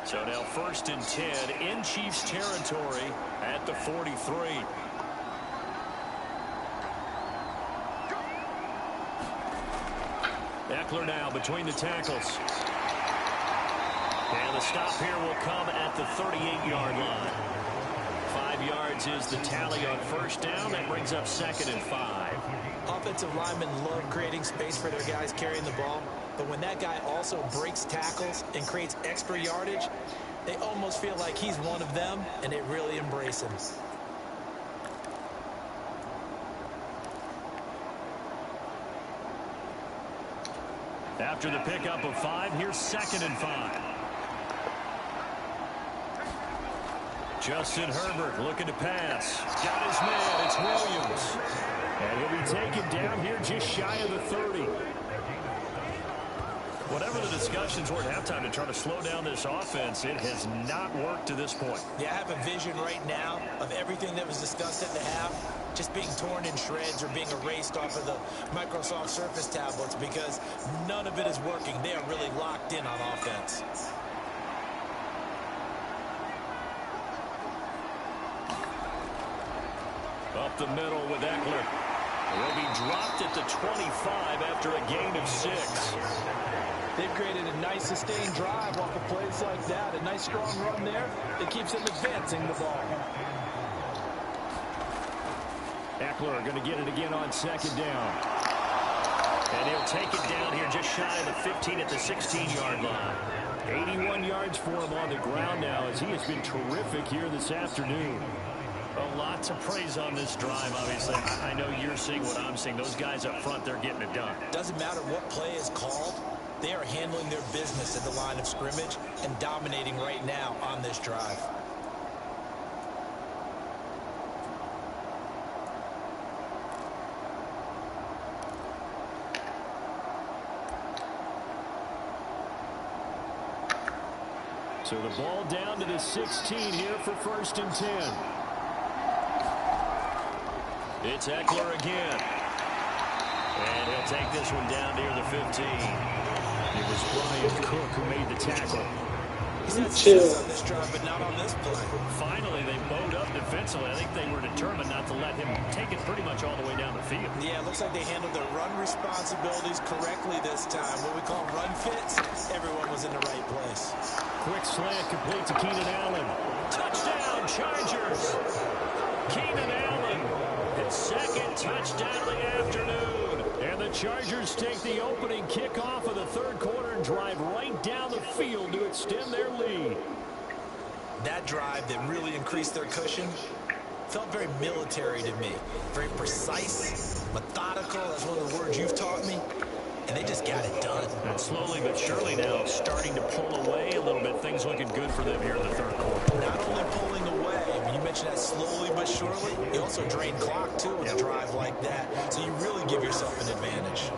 So now 1st and 10 in Chiefs territory at the 43. Eckler now between the tackles. And the stop here will come at the 38-yard line. 5 yards is the tally on 1st down. That brings up 2nd and 5. Offensive linemen love creating space for their guys carrying the ball. But when that guy also breaks tackles and creates extra yardage, they almost feel like he's one of them, and they really embrace him. After the pickup of 5, here's 2nd and 5. Justin Herbert looking to pass. Got his man. It's Williams. And he'll be taken down here just shy of the 30. Whatever the discussions were at halftime to try to slow down this offense, it has not worked to this point. Yeah, I have a vision right now of everything that was discussed at the half just being torn in shreds or being erased off of the Microsoft Surface tablets, because none of it is working. They are really locked in on offense. Up the middle with Eckler. Will be dropped at the 25 after a gain of 6. They've created a nice sustained drive off of plays like that. A nice strong run there that keeps them advancing the ball. Eckler going to get it again on 2nd down. And he'll take it down here just shy of the 15 at the 16-yard line. 81 yards for him on the ground now, as he has been terrific here this afternoon. A lot to praise on this drive, obviously. I know you're seeing what I'm seeing. Those guys up front, they're getting it done. Doesn't matter what play is called. They are handling their business at the line of scrimmage and dominating right now on this drive. So the ball down to the 16 here for 1st and 10. It's Eckler again. And he'll take this one down near the 15. It was Brian Cook who made the tackle. He's had success on this drive, but not on this play. Finally, they bowed up defensively. I think they were determined not to let him take it pretty much all the way down the field. Yeah, it looks like they handled their run responsibilities correctly this time. What we call run fits, everyone was in the right place. Quick slant complete to Keenan Allen. Touchdown, Chargers. Keenan Allen, his 2nd touchdown of the afternoon. And the Chargers take the opening kickoff of the 3rd quarter and drive right down the field to extend their lead. That drive that really increased their cushion felt very military to me. Very precise, methodical. That's one of the words you've taught me. And they just got it done. And slowly but surely now starting to pull away a little bit. Things looking good for them here in the 3rd quarter. Not only pulling away, I mean, you mentioned that slowly but surely. You also drain clock, too, with a drive like that. So you really give yourself an advantage.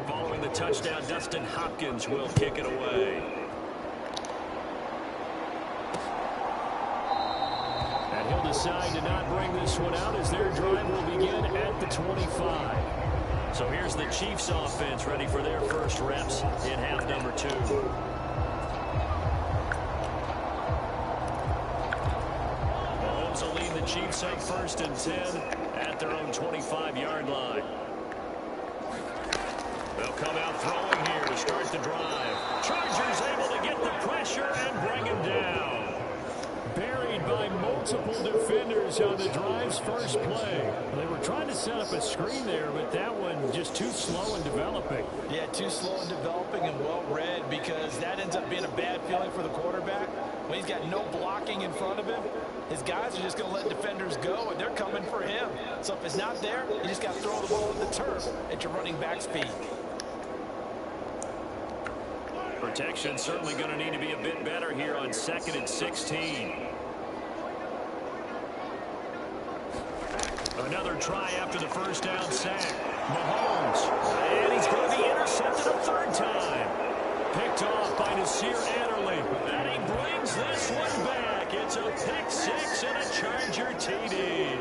Following the touchdown, Dustin Hopkins will kick it away. And he'll decide to not bring this one out as their drive will begin at the 25. So here's the Chiefs offense ready for their first reps in half number 2. Mahomes will lead the Chiefs up 1st and 10 at their own 25-yard line. They'll come out throwing here to start the drive. Chargers able to get the pressure and bring him down. Buried by multiple defenders on the drive's first play. They were trying to set up a screen there, but that one just too slow in developing. Yeah, too slow in developing and well read, because that ends up being a bad feeling for the quarterback. When he's got no blocking in front of him, his guys are just going to let defenders go, and they're coming for him. So if it's not there, you just got to throw the ball at the turf at your running back speed. Protection certainly going to need to be a bit better here on 2nd and 16. Another try after the first down sack. Mahomes. And he's going to be intercepted a 3rd time. Picked off by Nasir Adderley. And he brings this one back. It's a pick 6 and a Charger TD.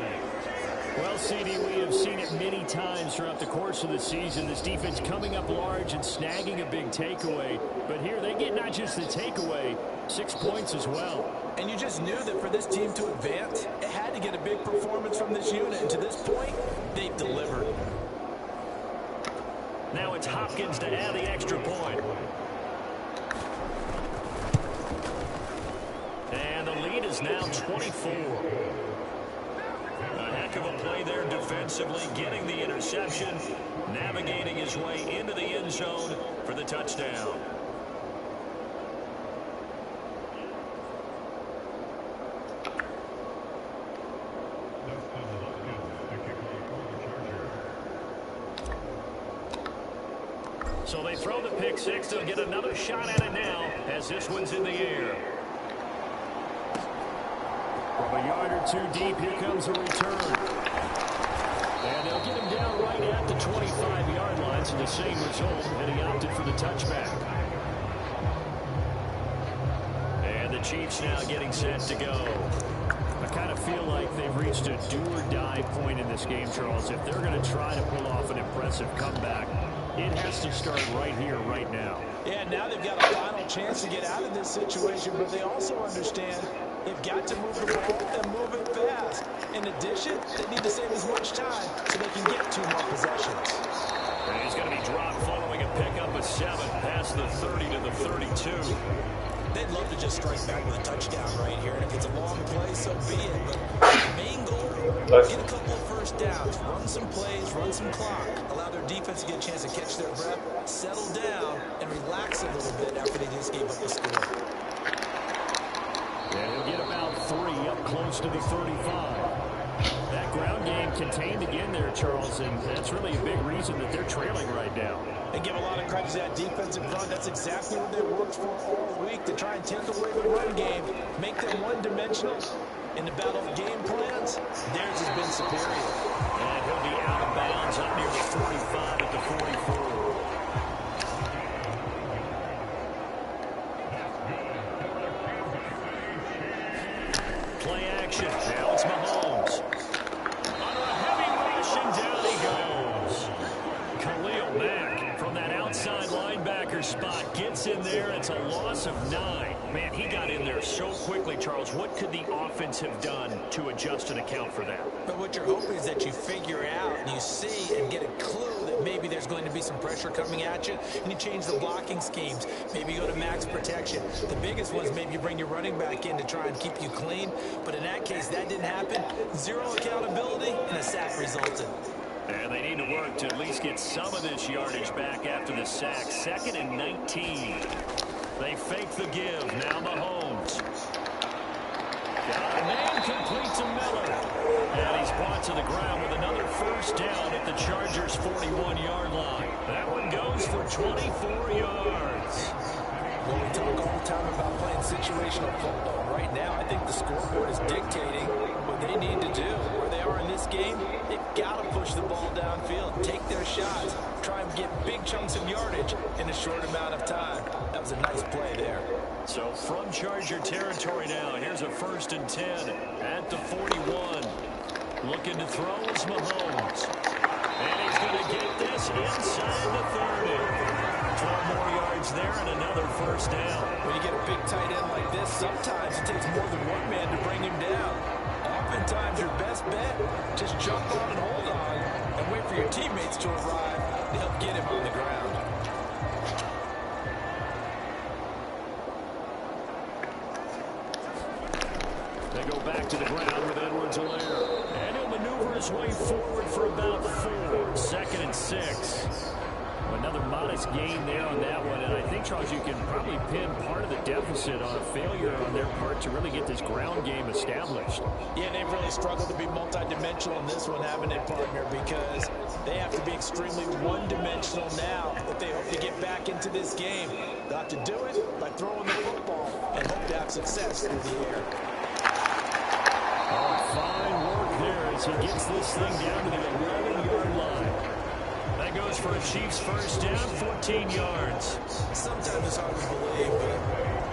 Well, CD, we have seen it many times throughout the course of the season. This defense coming up large and snagging a big takeaway. But here they get not just the takeaway, 6 points as well. And you just knew that for this team to advance, it had to get a big performance from this unit. And to this point, they've delivered. Now it's Hopkins to add the extra point. And the lead is now 24. A heck of a play there defensively, getting the interception, navigating his way into the end zone for the touchdown. So they throw the pick 6. They'll get another shot at it now as this one's in the air. From a yard or 2 deep, here comes a return. And they'll get him down right at the 25-yard line, so the same result, and he opted for the touchback. And the Chiefs now getting set to go. I kind of feel like they've reached a do-or-die point in this game, Charles. If they're going to try to pull off an impressive comeback, it has to start right here, right now. Yeah, now they've got a final chance to get out of this situation, but they also understand they've got to move the ball and move it fast. In addition, they need to save as much time so they can get 2 more possessions. And he's going to be dropped following a pickup of 7 past the 30 to the 32. They'd love to just strike back with a touchdown right here, and if it's a long play, so be it. But the main goal, get a couple of first downs, run some plays, run some clock, allow their defense to get a chance to catch their breath, settle down, and relax a little bit after they just gave up the score. And he'll get about 3 up close to the 35. That ground game contained again there, Charles, and that's really a big reason that they're trailing right now. They give a lot of credit to that defense in front. That's exactly what they worked for all week, to try and take away the run game, make them one-dimensional, In the battle of game plans, theirs has been superior. And he'll be out of bounds up near the 45 at the 44. Play action. Now it's Mahomes. Under a heavy rush, and down he goes. Khalil Mack from that outside linebacker spot gets in there. It's a loss of 9. Man, he got in there so quickly, Charles. What could the offense have done to adjust and account for that? But what you're hoping is that you figure out and you see and get a clue that maybe there's going to be some pressure coming at you, and you change the blocking schemes. Maybe you go to max protection. The biggest was maybe you bring your running back in to try and keep you clean. But in that case, that didn't happen. 0 accountability, and a sack resulted. And they need to work to at least get some of this yardage back after the sack. 2nd and 19. They fake the give. Now Mahomes. Got a man complete to Miller. And he's brought to the ground with another first down at the Chargers' 41-yard line. That one goes for 24 yards. Well, we talk all the time about playing situational football. Right now, I think the scoreboard is dictating what they need to do. Where they are in this game, they've got to push the ball downfield, take their shots, try and get big chunks of yardage in a short amount of time. That was a nice play there. So from Charger territory now, here's a 1st and 10 at the 41. Looking to throw is Mahomes. And he's going to get this inside the 30. 12 more yards there and another first down. When you get a big tight end like this, sometimes it takes more than one man to bring him down. Oftentimes, your best bet, just jump on and hold on and wait for your teammates to arrive to help get him on the ground. They go back to the ground with Edwards-Helaire. And he'll maneuver his way forward for about 4. 2nd and 6. Another modest gain there on that one, and I think, Charles, you can probably pin part of the deficit on a failure on their part to really get this ground game established. Yeah, they've really struggled to be multidimensional in this one, haven't they, partner? Because they have to be extremely one-dimensional now if they hope to get back into this game. They'll have to do it by throwing the football and hope to have success through the air. Oh, fine work there as he gets this thing down to the 11-yard line. That goes for a Chiefs first down, 14 yards. Sometimes it's hard to believe, but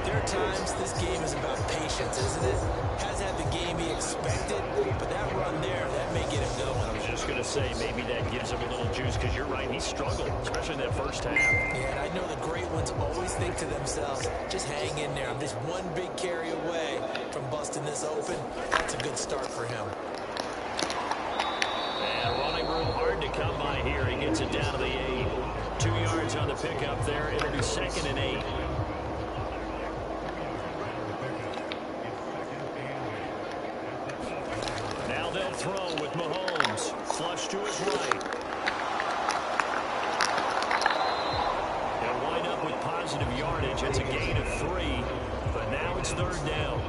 there are times this game is about patience, isn't it? Has had the game he expected, but that run there, that may get him going. I was just going to say, maybe that gives him a little juice, because you're right, he struggled, especially in that first half. Yeah, and I know the great ones always think to themselves, just hang in there. I'm just one big carry away from busting this open. That's a good start for him. And running room hard to come by here. He gets it down to the 8. 2 yards on the pickup there. It'll be 2nd and 8. Now they'll throw with Mahomes. Flush to his right. They'll wind up with positive yardage. It's a gain of 3, but now it's 3rd down.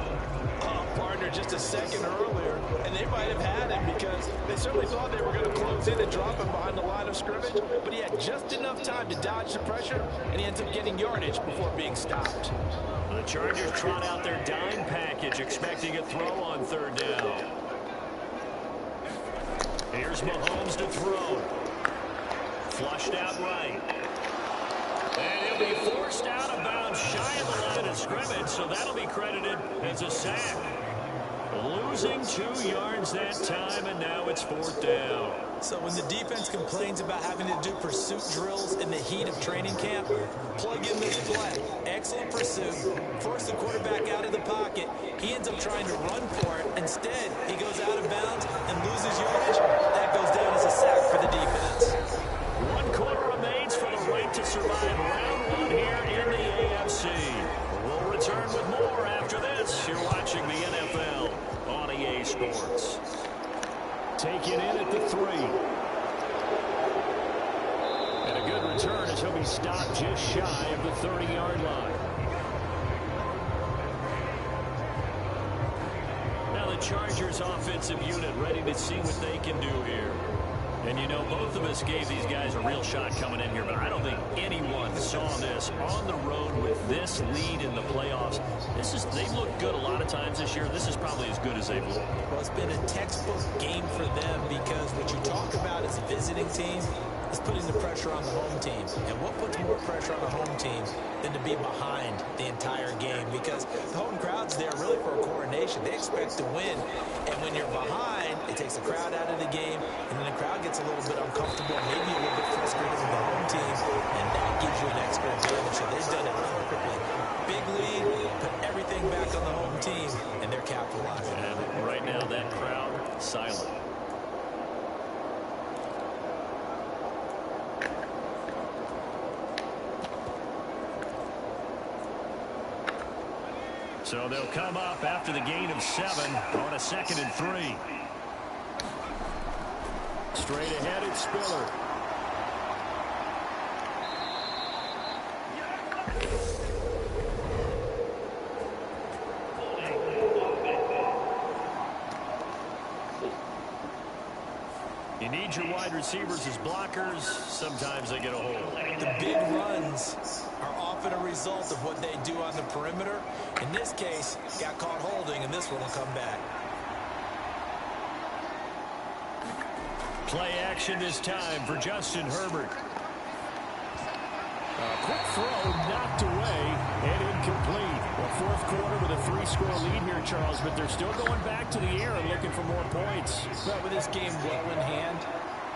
Partner just a second earlier, and they might have had him because they certainly thought they were going to close in and drop him behind the line of scrimmage, but he had just enough time to dodge the pressure, and he ends up getting yardage before being stopped. The Chargers trot out their dime package, expecting a throw on 3rd down. Here's Mahomes to throw. Flushed out right. And he'll be forced out of bounds shy of the line of scrimmage, so that'll be credited as a sack. Losing 2 yards that time, and now it's 4th down. So when the defense complains about having to do pursuit drills in the heat of training camp, plug in this play. Excellent pursuit. Force the quarterback out of the pocket. He ends up trying to run for it. Instead, he goes out of bounds and loses yardage. That goes down as a sack for the defense. 1 quarter remains for the right to survive round 1 here in the AFC. We'll return with more after this. You're watching the NFL on EA Sports. Taken in at the 3. And a good return as he'll be stopped just shy of the 30-yard line. Now the Chargers offensive unit ready to see what they can do here. And, you know, both of us gave these guys a real shot coming in here, but I don't think anyone saw this on the road with this lead in the playoffs. They look good a lot of times this year. This is probably as good as they've looked. Well, it's been a textbook game for them because what you talk about as a visiting team is putting the pressure on the home team. And what puts more pressure on a home team than to be behind the entire game? Because the home crowd's there really for a coronation. They expect to win. And when you're behind, it takes the crowd out of the game. And then the crowd gets a little bit uncomfortable, maybe a little bit frustrated with the home team. And that gives you an extra advantage. So they've done it perfectly. Big lead, put everything back on the home team, and they're capitalizing. And right now, that crowd silent. So they'll come up after the gain of 7 on a 2nd and 3. Straight ahead, it's Spiller. You need your wide receivers as blockers. Sometimes they get a hold. The big runs are often a result of what they do on the perimeter. In this case, got caught holding, and this one will come back. Play action this time for Justin Herbert. A quick throw knocked away and incomplete. Well, fourth quarter with a 3-score lead here, Charles, but they're still going back to the air and looking for more points. But with this game well in hand,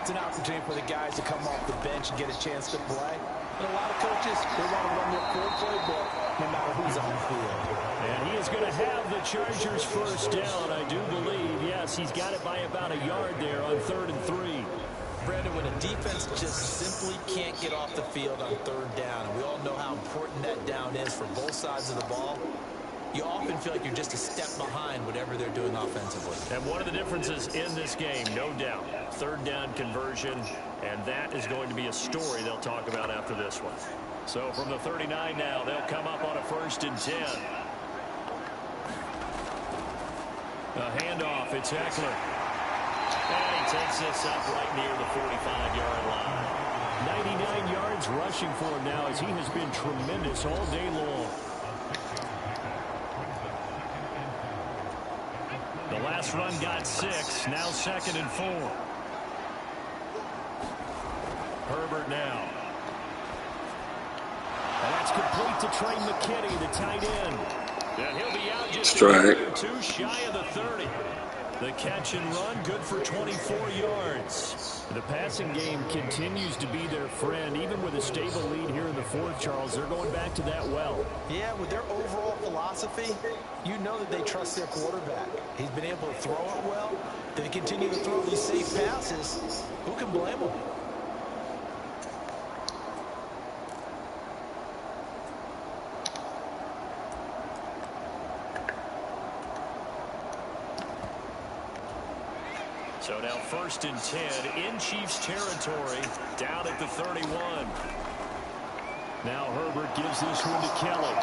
it's an opportunity for the guys to come off the bench and get a chance to play. And a lot of coaches, they want to run their full playbook no matter who's on the field. And he is going to have the Chargers first down, I do believe. Yes, he's got it by about a yard there on 3rd and 3. Brandon, when a defense just simply can't get off the field on 3rd down, and we all know how important that down is for both sides of the ball, you often feel like you're just a step behind whatever they're doing offensively. And one of the differences in this game, no doubt, 3rd down conversion, and that is going to be a story they'll talk about after this one. So from the 39 now, they'll come up on a 1st and 10. A handoff, it's Eckler. And he takes this up right near the 45-yard line. 99 yards rushing for him now as he has been tremendous all day long. The last run got 6, now 2nd and 4. Herbert now. And that's complete to Trey McKinney, the tight end. And he'll be out just a 2 shy of the 30. The catch and run, good for 24 yards. The passing game continues to be their friend. Even with a stable lead here in the 4th, Charles, they're going back to that well. Yeah, with their overall philosophy, you know that they trust their quarterback. He's been able to throw it well. They continue to throw these safe passes. Who can blame them? So now 1st and 10 in Chiefs territory, down at the 31. Now Herbert gives this one to Kelly.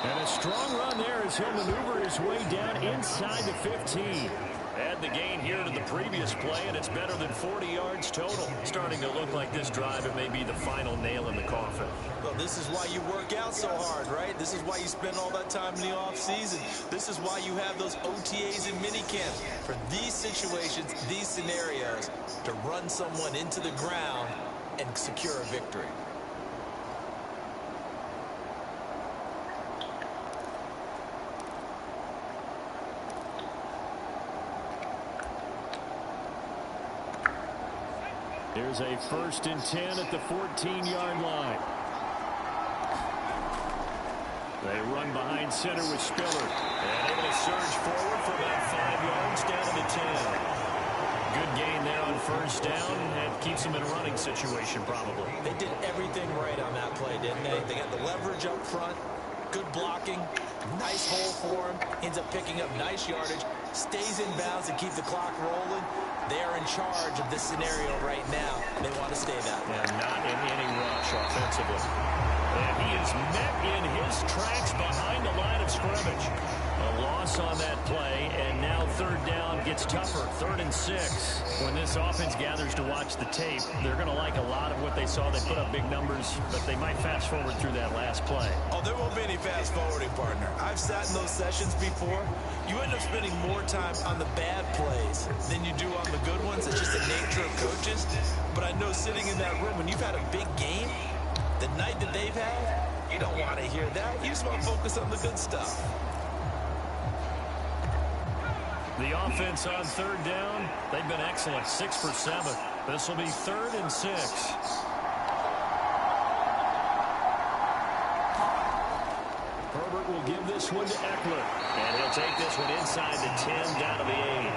And a strong run there as he'll maneuver his way down inside the 15. Add the gain here to the previous play, and it's better than 40 yards total. Starting to look like this drive, it may be the final nail in the coffin. Well, this is why you work out so hard, right? This is why you spend all that time in the offseason. This is why you have those OTAs and minicamps. For these situations, these scenarios, to run someone into the ground and secure a victory. Here's a 1st and 10 at the 14-yard line. They run behind center with Spiller. And able to surge forward for about 5 yards down to the 10. Good gain there on 1st down. And keeps them in a running situation probably. They did everything right on that play, didn't they? They got the leverage up front. Good blocking. Nice hole for him. Ends up picking up nice yardage. Stays in bounds to keep the clock rolling. They are in charge of this scenario right now. They want to stay that way. And not in any rush offensively. And he is met in his tracks behind the line of scrimmage. A loss on that play, and now 3rd down gets tougher. 3rd and 6. When this offense gathers to watch the tape, they're going to like a lot of what they saw. They put up big numbers, but they might fast forward through that last play. Oh, there won't be any fast forwarding, partner. I I've sat in those sessions before. You end up spending more time on the bad plays than you do on the good ones. It's just the nature of coaches. But I know sitting in that room, when you've had a big game, the night that they've had, you don't want to hear that. You just want to focus on the good stuff. The offense on third down, they've been excellent, 6 for 7. This will be 3rd and 6. Herbert will give this one to Eckler. And he'll take this one inside the 10, down to the 8.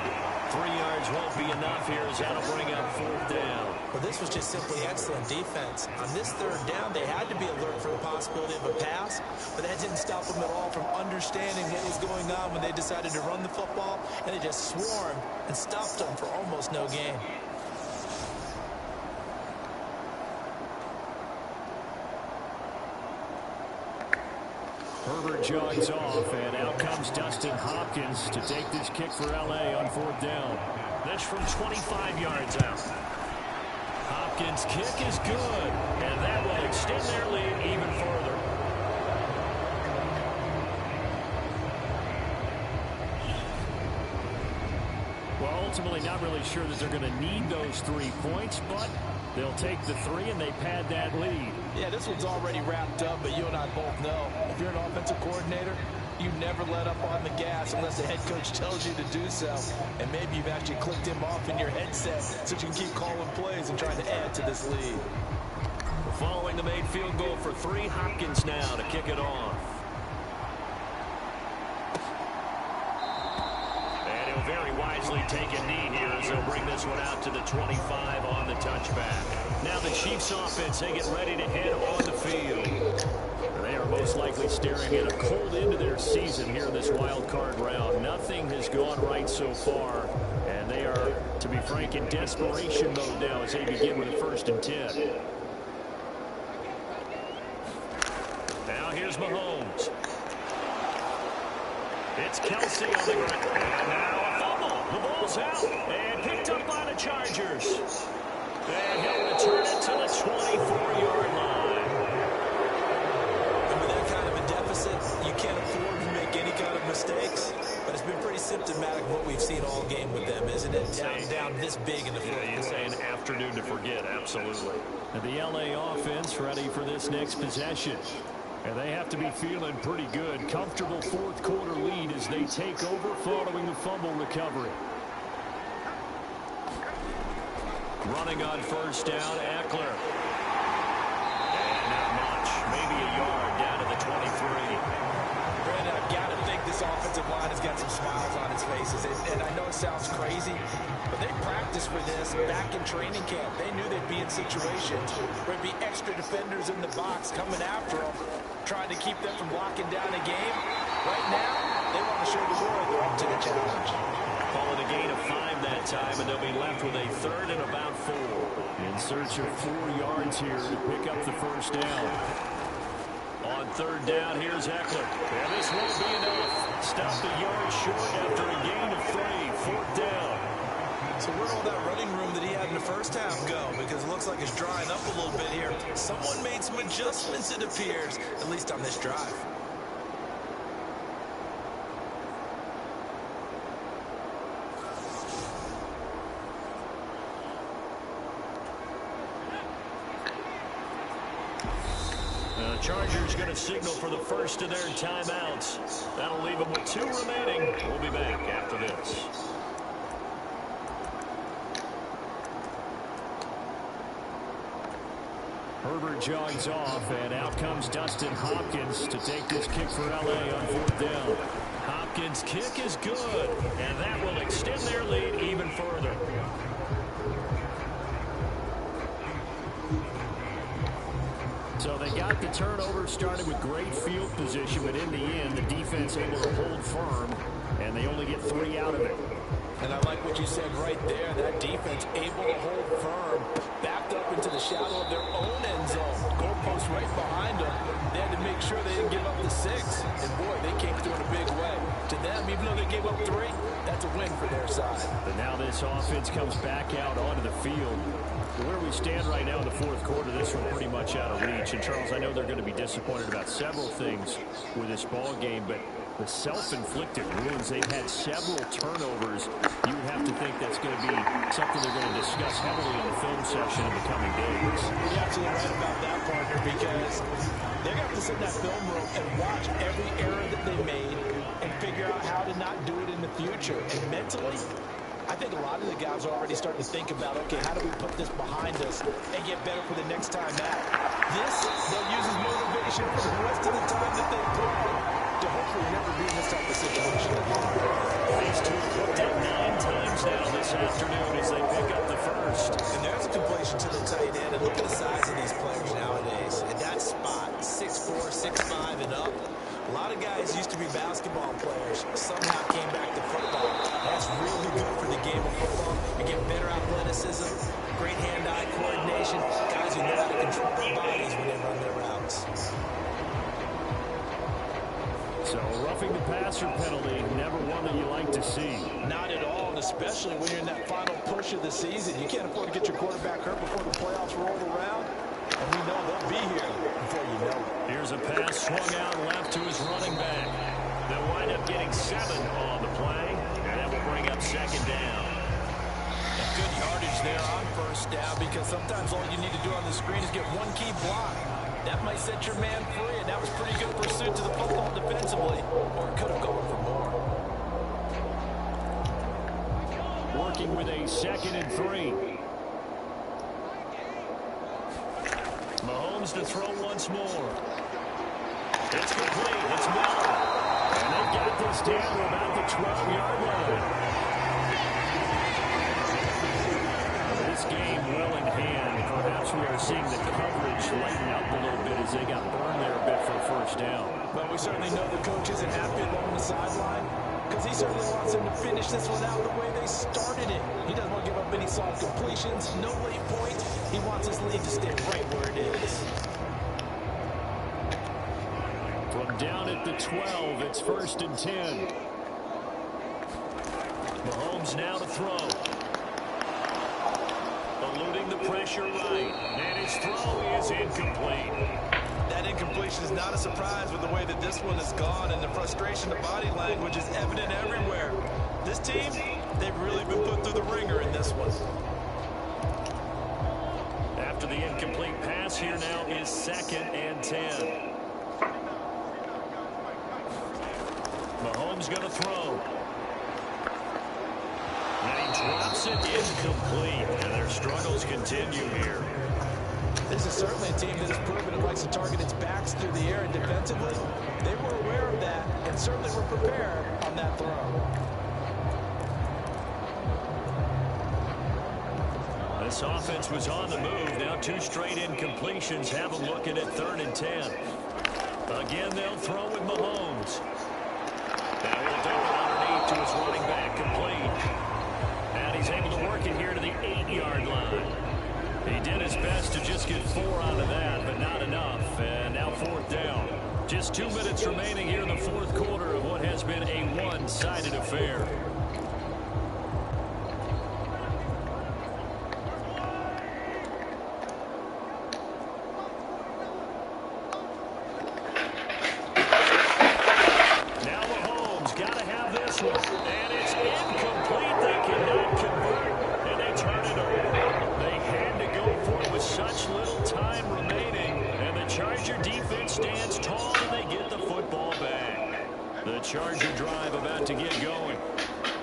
3 yards won't be enough here as that'll bring up 4th down. Well, this was just simply excellent defense. On this 3rd down, they had to be alert for the possibility of a pass, but that didn't stop them at all from understanding what was going on when they decided to run the football, and they just swarmed and stopped them for almost no gain. Herbert jogs off, and out comes Dustin Hopkins to take this kick for L.A. on 4th down. This from 25 yards out. Hopkins' kick is good, and that will extend their lead even further. Well, ultimately not really sure that they're going to need those 3 points, but they'll take the 3 and they pad that lead. Yeah, this one's already wrapped up, but you and I both know if you're an offensive coordinator, you never let up on the gas unless the head coach tells you to do so. And maybe you've actually clicked him off in your headset so you can keep calling plays and trying to add to this lead. Following the made field goal for 3, Hopkins now to kick it off. And he'll very wisely take a knee here as they'll bring this one out to the 25 on the touchback. Now the Chiefs offense, they get ready to head on the field. They are most likely staring at a cold end to their season here in this wild card round. Nothing has gone right so far, and they are, to be frank, in desperation mode now as they begin with a 1st and 10. Now here's Mahomes. It's Kelsey on the ground. And now a fumble. The ball's out and picked up by the Chargers. And he'll return it to the 24-yard line. And with that kind of a deficit, you can't afford to make any kind of mistakes. But it's been pretty symptomatic of what we've seen all game with them, isn't it? Down this big in the fourth quarter. You say an afternoon to forget, absolutely. And the L.A. offense ready for this next possession. And they have to be feeling pretty good. Comfortable 4th quarter lead as they take over following the fumble recovery. Running on 1st down, Eckler. And not much. Maybe a yard down to the 23. Brandon, I've got to think this offensive line has got some smiles on its faces. And I know it sounds crazy, but they practiced for this back in training camp. They knew they'd be in situations where there'd be extra defenders in the box coming after them, trying to keep them from locking down a game. Right now, they want to show the world they're up to the challenge. Calling a gain of 5 that time, and they'll be left with a 3rd and about 4. In search of 4 yards here to pick up the 1st down. On 3rd down, here's Eckler. And this won't be enough. Stopped a yard short after a gain of 3. 4th down. So where'd all that running room that he had in the first half go? Because it looks like it's drying up a little bit here. Someone made some adjustments, it appears, at least on this drive. The Chargers going to signal for the first of their timeouts. That'll leave them with 2 remaining. We'll be back after this. Herbert jogs off, and out comes Dustin Hopkins to take this kick for L.A. on 4th down. Hopkins' kick is good, and that will extend their lead even further. So they got the turnover, started with great field position, but in the end, the defense able to hold firm, and they only get 3 out of it. And I like what you said right there. That defense able to hold firm, backed up into the shadow of their own end zone. Goalpost right behind them. They had to make sure they didn't give up the 6. And boy, they came through in a big way. To them, even though they gave up 3, that's a win for their side. But now this offense comes back out onto the field. Where we stand right now in the 4th quarter, this one pretty much out of reach. And Charles, I know they're going to be disappointed about several things with this ball game, but The self-inflicted wounds. They've had several turnovers. You would have to think that's going to be something they're going to discuss heavily in the film section in the coming days. You're absolutely right about that, partner, because they're going to have to sit in that film room and watch every error that they made and figure out how to not do it in the future. And mentally, I think a lot of the guys are already starting to think about, okay, how do we put this behind us and get better for the next time out? This, they'll use as motivation for the rest of the time that they play to hopefully never be in this type of situation again. These two have looked at 9 times now this afternoon as they pick up the first. And there's a completion to the tight end. And look at the size of these players nowadays. At that spot, 6'4", 6'5", and up. A lot of guys used to be basketball players, somehow came back to football. That's really good for the game of football. You get better athleticism, great hand-eye coordination, guys who know how to control their bodies when they run their routes. So roughing the passer penalty, never one that you like to see. Not at all, and especially when you're in that final push of the season. You can't afford to get your quarterback hurt before the playoffs roll around. And we know they'll be here before you know it. Here's a pass swung out left to his running back. They'll wind up getting 7 on the play, and that will bring up second down. And good yardage there on first down, because sometimes all you need to do on the screen is get one key block. That might set your man free, and that was pretty good pursuit to the football defensively, or it could have gone for more. Working with a 2nd and 3. Mahomes to throw once more. It's complete. It's Miller. And they've got this down to about the 12-yard line. This game well in hand. Perhaps we are seeing the coverage lighten up a little bit as they got burned there a bit for a first down. But we certainly know the coach isn't happy along the sideline, because he certainly wants them to finish this one out the way they started it. He doesn't want to give up any soft completions, no late points. He wants his lead to stay right where it is. From down at the 12, it's 1st and 10. Mahomes now to throw. Eluding the pressure right. And his throw is incomplete. That incompletion is not a surprise with the way that this one has gone, and the frustration, the body language is evident everywhere. This team, they've really been put through the ringer in this one. After the incomplete pass, here now is 2nd and 10. Mahomes going to throw. And he drops it incomplete. And their struggles continue here. This is certainly a team that has proven it likes to target its backs through the air, and defensively, they were aware of that and certainly were prepared on that throw. This offense was on the move. Now 2 straight incompletions have them looking at 3rd and 10. Again, they'll throw with Mahomes. Now he'll dump it underneath to his running back, complete. And he's able to work it here to the 8-yard line. He did his best to just get 4 out of that, but not enough. And now 4th down. Just 2 minutes remaining here in the 4th quarter of what has been a one-sided affair. Now Mahomes got to have this one. And it's incomplete. They cannot convert, and they turn it over. They had to go for it with such little time remaining, and the Charger defense stands tall, and they get the football back. The Charger drive about to get going.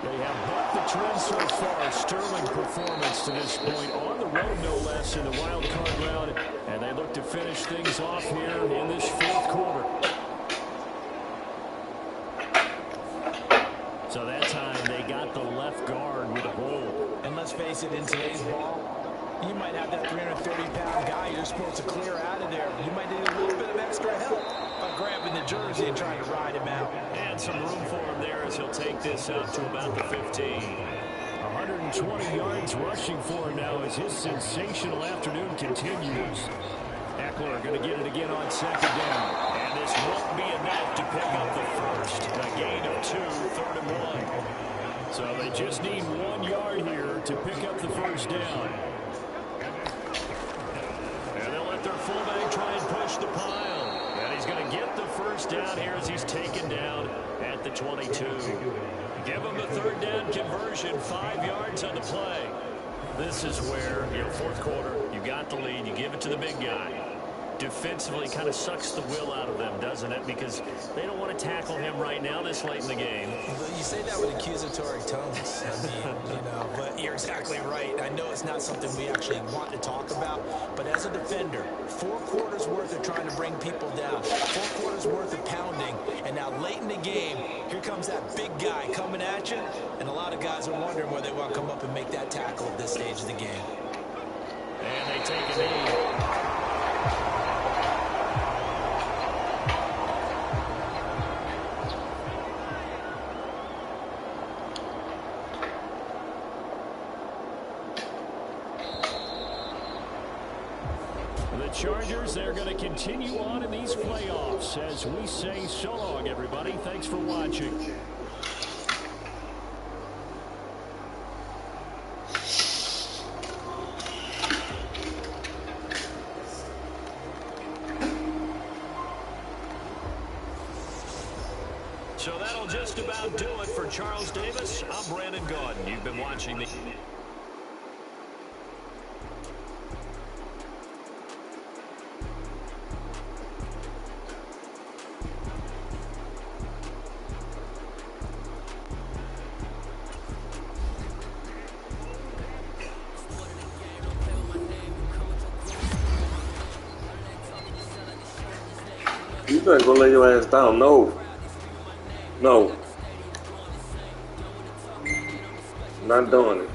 They have bucked the trend so far. Sterling performance to this point on the road, no less, in the wild card round, and they look to finish things off here in this 4th quarter. So that time they got the left guard with a hold. And let's face it, in today's ball, you might have that 330-pound guy you're supposed to clear out of there. You might need a little bit of extra help by grabbing the jersey and trying to ride him out. And some room for him there as he'll take this out to about the 15. 120 yards rushing for him now as his sensational afternoon continues. Eckler going to get it again on 2nd down. And this won't be enough to pick up the first. A gain of 2, 3rd and 1. So they just need 1 yard here to pick up the first down. And they'll let their fullback try and push the pile. And he's going to get the first down here as he's taken down the 22. Give them the third down conversion, 5 yards on the play. This is where, fourth quarter, you got the lead, you give it to the big guy. Defensively kind of sucks the will out of them, doesn't it? Because they don't want to tackle him right now this late in the game. You say that with accusatory tones. I mean, but you're exactly right. I know it's not something we actually want to talk about, but as a defender, 4 quarters worth of trying to bring people down, 4 quarters worth of pounding, and now late in the game, here comes that big guy coming at you, and a lot of guys are wondering whether they want to come up and make that tackle at this stage of the game. And they take a knee. Chargers, they're going to continue on in these playoffs as we say so long, everybody. Thanks for watching. So that'll just about do it for Charles Davis. I'm Brandon Gaudin. You've been watching the... You better go lay your ass down. No. No. Not doing it.